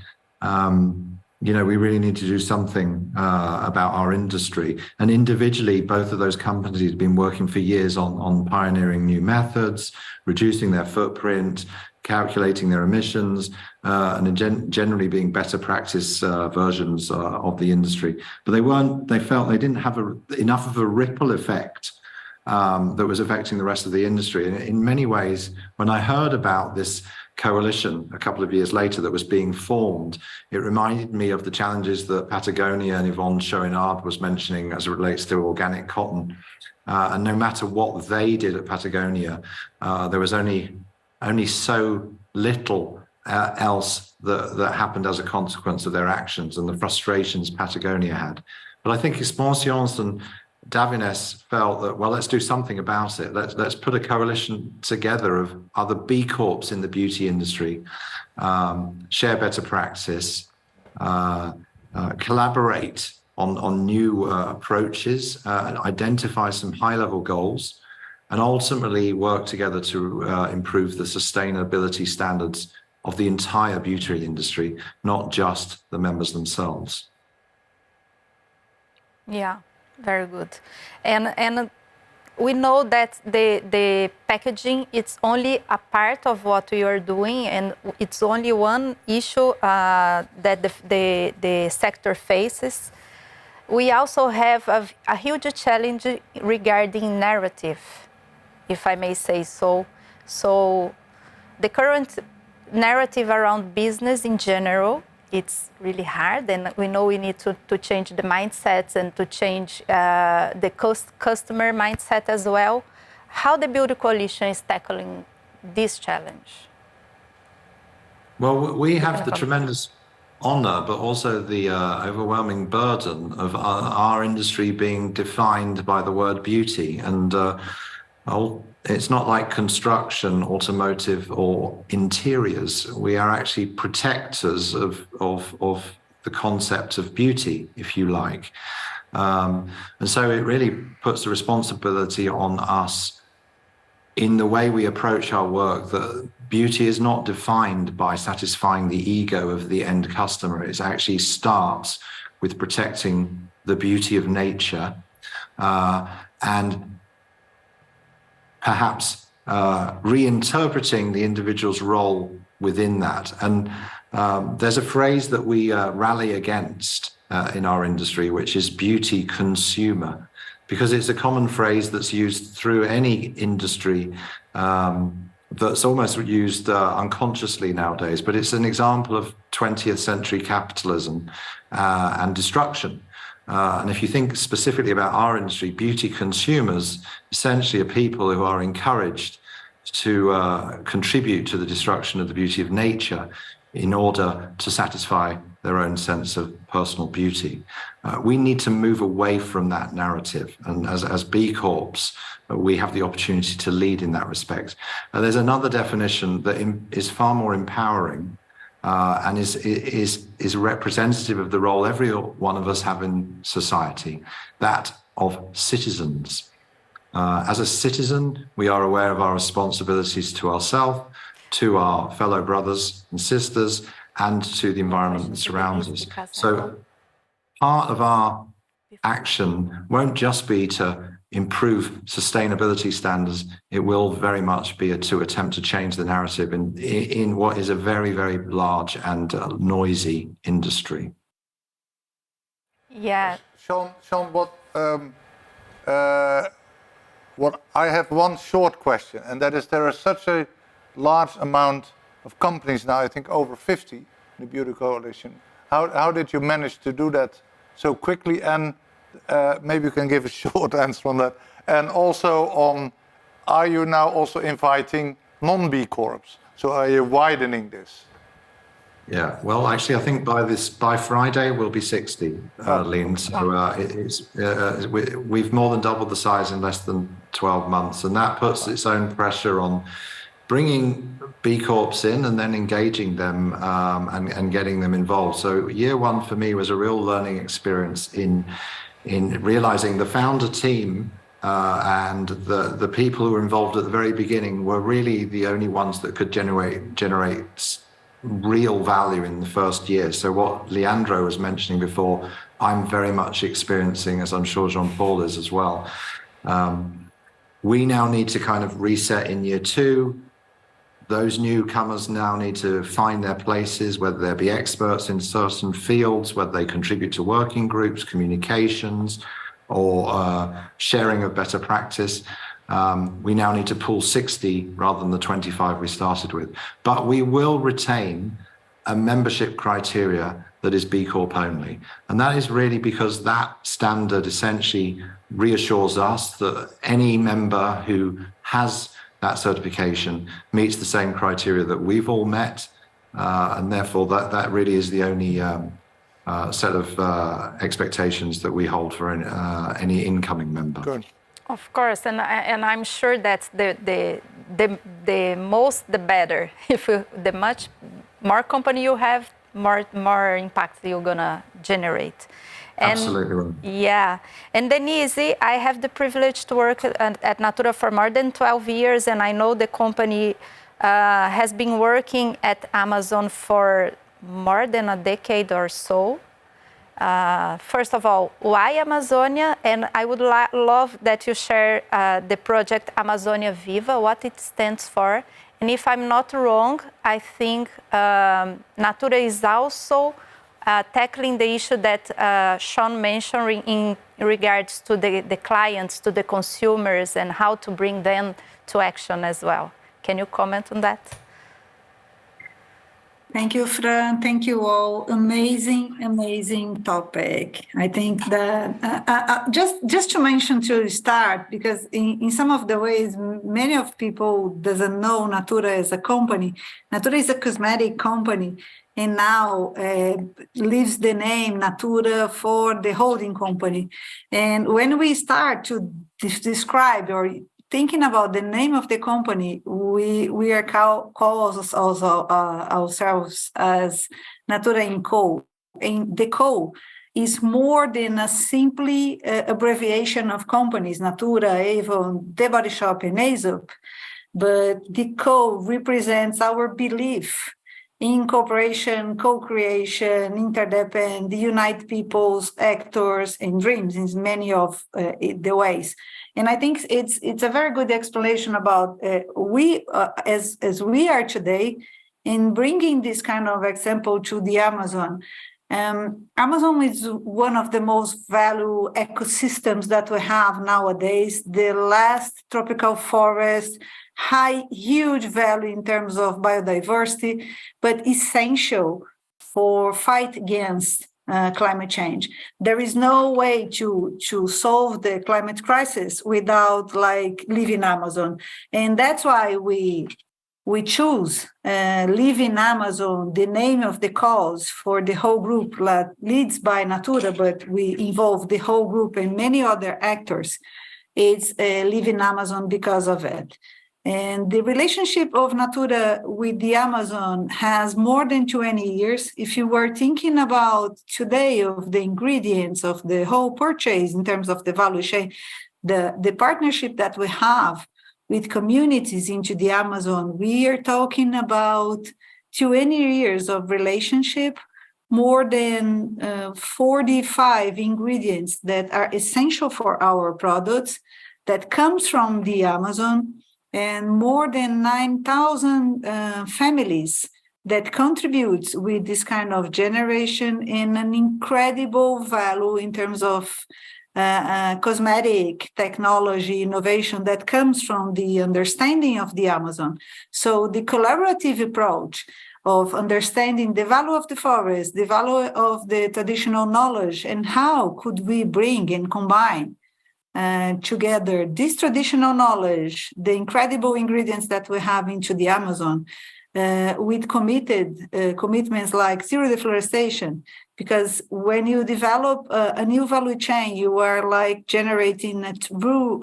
we really need to do something about our industry. And individually, both of those companies had been working for years on pioneering new methods, reducing their footprint, calculating their emissions, and generally being better practice versions of the industry. But they felt they didn't have enough of a ripple effect that was affecting the rest of the industry. And in many ways, when I heard about this coalition a couple of years later that was being formed, it reminded me of the challenges that Patagonia and Yvonne Chouinard was mentioning as it relates to organic cotton. And no matter what they did at Patagonia, there was only so little else that happened as a consequence of their actions and the frustrations Patagonia had. But I think Expansions and Davines felt that, well, let's do something about it. Let's put a coalition together of other B Corps in the beauty industry, share better practice, collaborate on new approaches, identify some high-level goals, and ultimately work together to improve the sustainability standards of the entire beauty industry, not just the members themselves. Yeah, very good. And we know that the packaging, it's only a part of what we are doing, and it's only one issue that the sector faces. We also have a huge challenge regarding narrative, if I may say so. So the current narrative around business in general, it's really hard, and we know we need to change the mindsets and to change the customer mindset as well. How the Beauty Coalition is tackling this challenge? Well, we have the tremendous honor, but also the overwhelming burden of our industry being defined by the word beauty. And it's not like construction, automotive, or interiors. We are actually protectors of the concept of beauty, if you like. And so it really puts the responsibility on us in the way we approach our work, that beauty is not defined by satisfying the ego of the end customer. It actually starts with protecting the beauty of nature and perhaps reinterpreting the individual's role within that. And there's a phrase that we rally against in our industry, which is beauty consumer, because it's a common phrase that's used through any industry, that's almost used unconsciously nowadays. But it's an example of 20th century capitalism and destruction. And if you think specifically about our industry, beauty consumers essentially are people who are encouraged to contribute to the destruction of the beauty of nature in order to satisfy their own sense of personal beauty. We need to move away from that narrative. And as B Corps, we have the opportunity to lead in that respect. There's another definition that is far more empowering and is representative of the role every one of us have in society, that of citizens. As a citizen, we are aware of our responsibilities to ourselves, to our fellow brothers and sisters, and to the environment that surrounds us. So part of our action won't just be to improve sustainability standards, it will very much be to attempt to change the narrative in what is a very, very large and noisy industry. Yeah. Sean, what I have one short question, and that is, there are such a large amount of companies now, I think over 50 in the Beauty Coalition. How did you manage to do that so quickly? And maybe you can give a short answer on that. And also on, are you now also inviting non-B Corps? So are you widening this? Yeah, well, actually, I think by Friday we'll be 60, Lean. So we've more than doubled the size in less than 12 months, and that puts its own pressure on bringing B Corps in and then engaging them and getting them involved. So year one for me was a real learning experience in realizing the founder team and the people who were involved at the very beginning were really the only ones that could generate real value in the first year. So what Leandro was mentioning before, I'm very much experiencing, as I'm sure Jean-Paul is as well. We now need to kind of reset in year two. Those newcomers now need to find their places, whether they be experts in certain fields, whether they contribute to working groups, communications, or sharing of better practice. We now need to pull 60 rather than the 25 we started with. But we will retain a membership criteria that is B Corp only. And that is really because that standard essentially reassures us that any member who has that certification meets the same criteria that we've all met. And therefore, that really is the only set of expectations that we hold for any incoming member. Good. Of course, and I'm sure that the most the better. If the much more company you have, more impact you're gonna generate. And absolutely right. Yeah, and Denise, I have the privilege to work at Natura for more than 12 years, and I know the company has been working at Amazon for more than a decade or so. First of all, why Amazonia? And I would love that you share the project Amazonia Viva, what it stands for. And if I'm not wrong, I think Natura is also tackling the issue that Sean mentioned in regards to the clients, to the consumers, and how to bring them to action as well. Can you comment on that? Thank you, Fran. Thank you all. Amazing topic. I think that just to mention to start, because in some of the ways, many of people doesn't know Natura as a company. Natura is a cosmetic company, and now leaves the name Natura for the holding company. And when we start to describe or thinking about the name of the company, we are calls also ourselves as Natura & Co. And the Co is more than a simply abbreviation of companies, Natura, Avon, The Body Shop, and Aesop. But the Co represents our belief in cooperation, co-creation, interdependent, unite peoples, actors, and dreams in many of the ways. And I think it's a very good explanation about we as we are today in bringing this kind of example to the Amazon. Amazon is one of the most valued ecosystems that we have nowadays. The last tropical forest, huge value in terms of biodiversity, but essential for fight against climate change. There is no way to solve the climate crisis without leaving Amazon. And that's why we choose Leaving Amazon, the name of the cause for the whole group, leads by Natura, but we involve the whole group and many other actors. It's Leaving Amazon because of it. And the relationship of Natura with the Amazon has more than 20 years. If you were thinking about today of the ingredients of the whole purchase in terms of the value chain, the partnership that we have with communities into the Amazon, we are talking about 20 years of relationship, more than 45 ingredients that are essential for our products that comes from the Amazon, and more than 9,000 families that contribute with this kind of generation in an incredible value in terms of cosmetic technology innovation that comes from the understanding of the Amazon. So the collaborative approach of understanding the value of the forest, the value of the traditional knowledge, and how could we bring and combine together this traditional knowledge, the incredible ingredients that we have into the Amazon, with commitments like zero deforestation. Because when you develop a new value chain, you are generating a true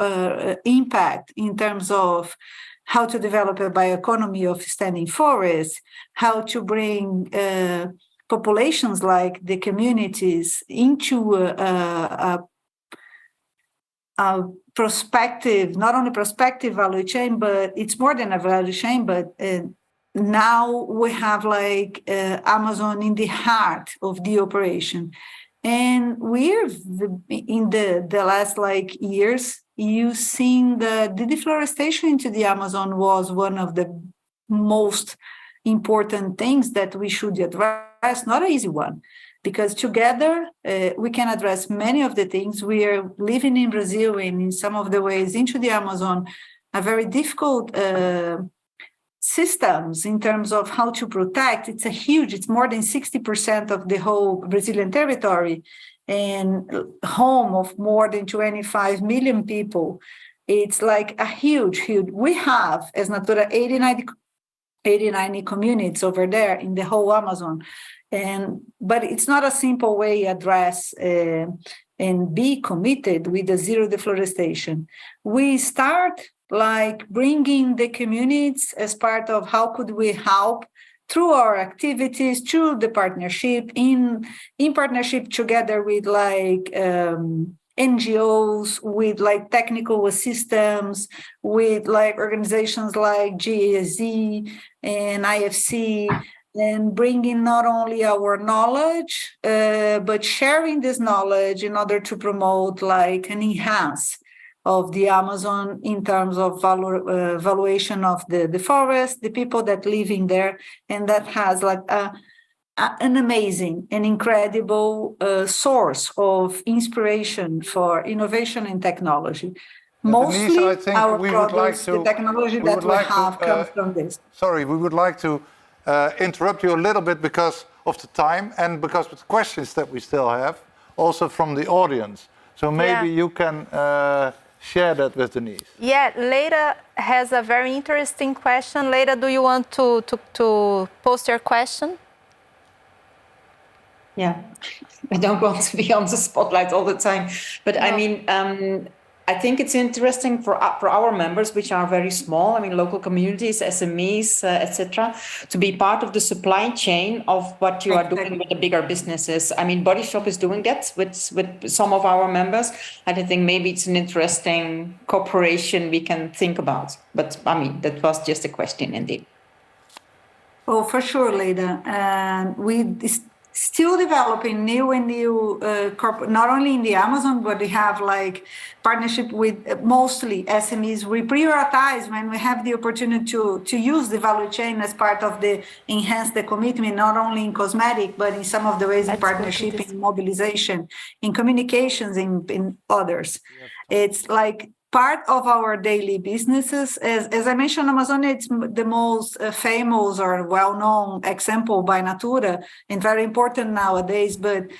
impact in terms of how to develop a bioeconomy of standing forests, how to bring populations like the communities into a prospective, not only prospective value chain, but it's more than a value chain, but now we have Amazon in the heart of the operation. And we're in the last years, you've seen the deforestation into the Amazon was one of the most important things that we should address, not an easy one. Because together we can address many of the things. We are living in Brazil and in some of the ways into the Amazon, a very difficult systems in terms of how to protect. It's more than 60% of the whole Brazilian territory and home of more than 25 million people. It's a huge, we have as Natura 89 80, 90 communities over there in the whole Amazon. But it's not a simple way to address and be committed with the zero deforestation. We start like bringing the communities as part of how could we help through our activities, through the partnership, in partnership together with like NGOs, with like technical assistance, with like organizations like GAZ and IFC, and bringing not only our knowledge, but sharing this knowledge in order to promote like an enhance of the Amazon in terms of valuation of the forest, the people that live in there, and that has like an amazing and incredible source of inspiration for innovation and technology. Mostly Denise, I think our we would products, like to, the technology that we have comes from this. Sorry, we would like to interrupt you a little bit because of the time and because of the questions that we still have, also from the audience. So maybe you can share that with Denise. Yeah, Leila has a very interesting question. Leila, do you want to post your question? Yeah, I don't want to be on the spotlight all the time, but I mean, I think it's interesting for our members, which are very small. I mean, local communities, SMEs, etc., to be part of the supply chain of what you are doing with the bigger businesses. I mean, Body Shop is doing that with some of our members, and I think maybe it's an interesting cooperation we can think about. But I mean, that was just a question, indeed. Oh, for sure, Leila. And we still developing new not only in the Amazon, but we have like partnership with mostly SMEs. We prioritize when we have the opportunity to use the value chain as part of the enhance the commitment, not only in cosmetic, but in some of the ways in partnership, in mobilization, in communications, in others. It's like part of our daily businesses. As I mentioned, Amazon, it's the most famous or well-known example by Natura and very important nowadays. But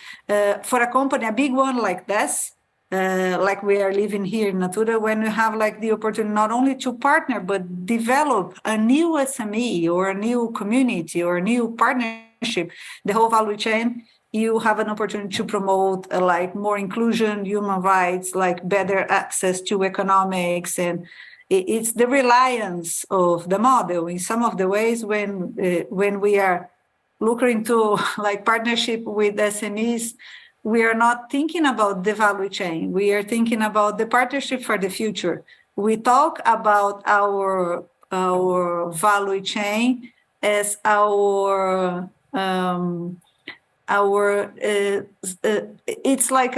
for a company, a big one like this, like we are living here in Natura, when you have like the opportunity not only to partner, but develop a new SME or a new community or a new partnership, the whole value chain, you have an opportunity to promote like more inclusion, human rights, like better access to economics. And it's the reliance of the model in some of the ways when we are looking to like partnership with SMEs, we are not thinking about the value chain. We are thinking about the partnership for the future. We talk about our value chain as it's like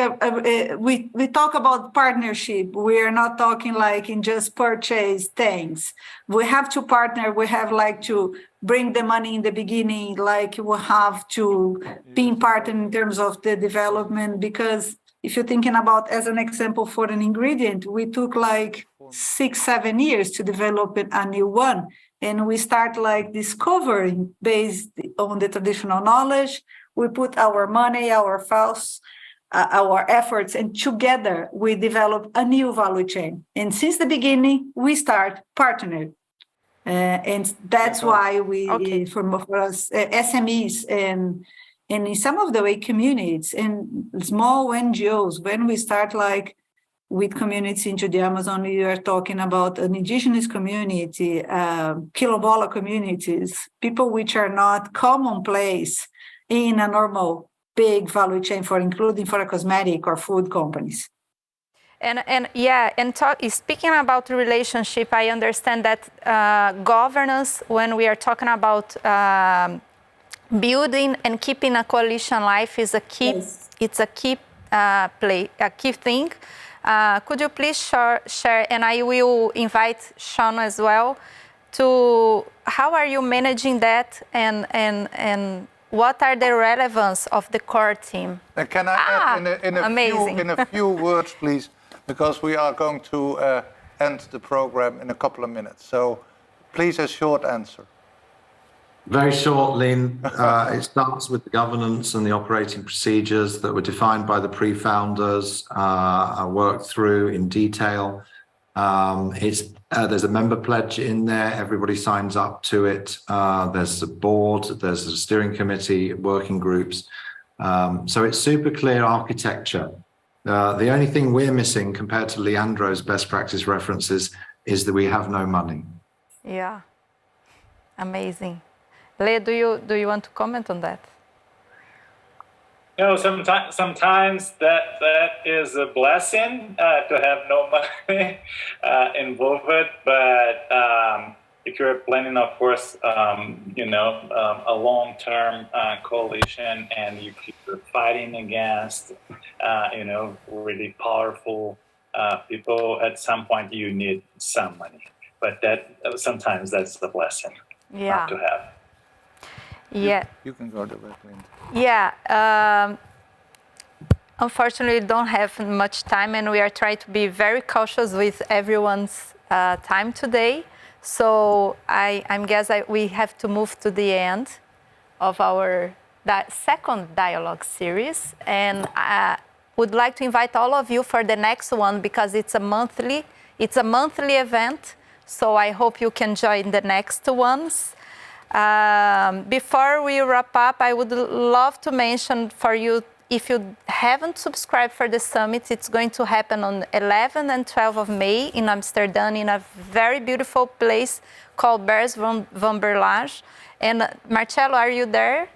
we talk about partnership. We are not talking like in just purchase things. We have to partner. We have like to bring the money in the beginning, like we have to be part in terms of the development. Because if you're thinking about, as an example for an ingredient, we took like 6-7 years to develop a new one. And we start like discovering based on the traditional knowledge. We put our money, our files, our efforts, and together we develop a new value chain. And since the beginning, we start partnering. And that's why we, for us, SMEs and in some of the way communities and small NGOs, when we start like with communities into the Amazon, we are talking about an indigenous community, quilombola communities, people which are not commonplace in a normal big value chain including for a cosmetic or food companies. Speaking about the relationship, I understand that governance, when we are talking about building and keeping a coalition alive, is a key. Yes. It's a key key thing. Could you please share, and I will invite Sean as well, to how are you managing that and what are the relevance of the core team? Can I add in a few words, please, because we are going to end the program in a couple of minutes. So please, a short answer. Very short, Lynn. It starts with the governance and the operating procedures that were defined by the pre-founders, worked through in detail. There's a member pledge in there. Everybody signs up to it. There's a board, there's a steering committee, working groups. So it's super clear architecture. The only thing we're missing compared to Leandro's best practice references is that we have no money. Yeah, amazing. Le, do you want to comment on that? No, sometimes that is a blessing to have no money involved, but if you're planning, of course, a long-term coalition and you're fighting against, really powerful people, at some point you need some money. But sometimes that's the blessing not to have. Yeah. You can go directly. Yeah. Unfortunately, we don't have much time, and we are trying to be very cautious with everyone's time today. So I guess we have to move to the end of our second dialogue series, and I would like to invite all of you for the next one because it's a monthly event. So I hope you can join the next ones. Before we wrap up, I would love to mention for you, if you haven't subscribed for the summit, it's going to happen on 11 and 12 of May in Amsterdam in a very beautiful place called Beurs van Berlage. And Marcello, are you there?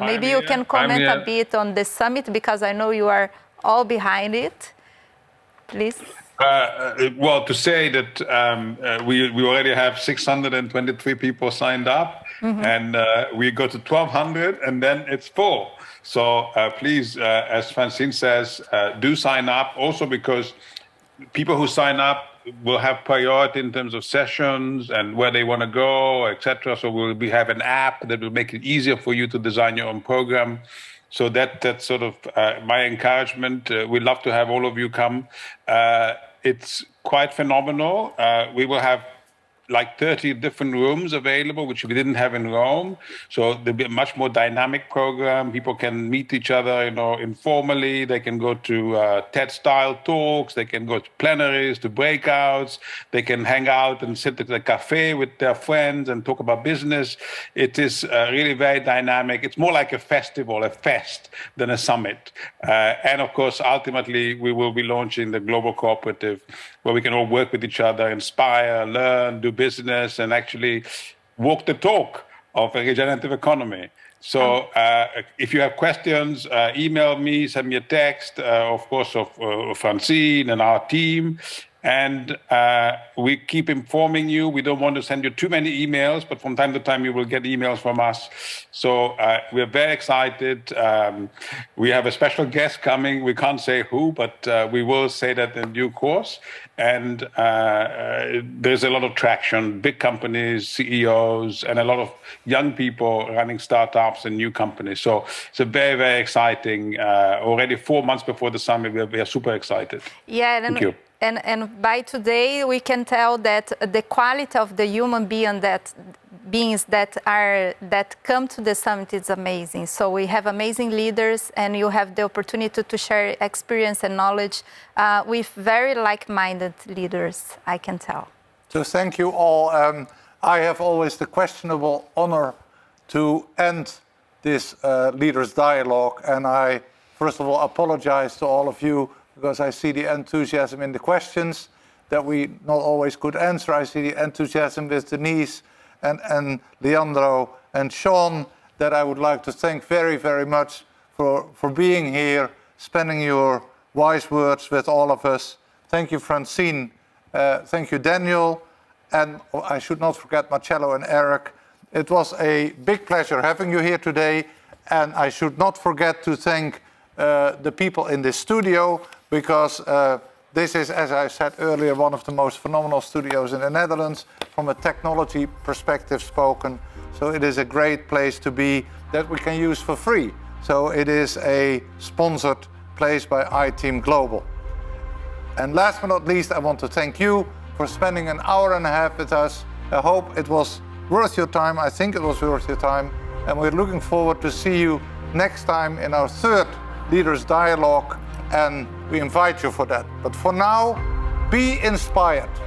Maybe you can comment a bit on the summit because I know you are all behind it. Please. Well, to say that we already have 623 people signed up, and we go to 1,200, and then it's full. So please, as Francine says, do sign up. Also because people who sign up will have priority in terms of sessions and where they want to go, etc. So we have an app that will make it easier for you to design your own program. So that's sort of my encouragement. We'd love to have all of you come. It's quite phenomenal. We will have like 30 different rooms available, which we didn't have in Rome. So there'll be a much more dynamic program. People can meet each other, informally. They can go to TED-style talks. They can go to plenaries, to breakouts. They can hang out and sit at a cafe with their friends and talk about business. It is really very dynamic. It's more like a festival, a fest, than a summit. And of course, ultimately, we will be launching the Global Cooperative, where we can all work with each other, inspire, learn, do business, and actually walk the talk of a regenerative economy. So if you have questions, email me, send me a text, of course, of Francine and our team. And we keep informing you. We don't want to send you too many emails, but from time to time you will get emails from us. So we're very excited. We have a special guest coming. We can't say who, but we will say that in due course. And there's a lot of traction, big companies, CEOs, and a lot of young people running startups and new companies. So it's a very, very exciting, already 4 months before the summit, we are super excited. Yeah, Thank you. And by today, we can tell that the quality of the human beings that come to the summit is amazing. So we have amazing leaders, and you have the opportunity to share experience and knowledge with very like-minded leaders, I can tell. So thank you all. I have always the questionable honor to end this leaders dialogue, and I first of all apologize to all of you because I see the enthusiasm in the questions that we not always could answer. I see the enthusiasm with Denise and Leandro and Sean that I would like to thank very, very much for being here, spending your wise words with all of us. Thank you, Francine. Thank you, Daniel. And I should not forget Marcello and Eric. It was a big pleasure having you here today. And I should not forget to thank the people in this studio, because this is, as I said earlier, one of the most phenomenal studios in the Netherlands from a technology perspective spoken. So it is a great place to be that we can use for free. So it is a sponsored place by iTeam Global. And last but not least, I want to thank you for spending an hour and a half with us. I hope it was worth your time. I think it was worth your time. And we're looking forward to see you next time in our third Leaders Dialogue. And we invite you for that. But for now, Be inspired.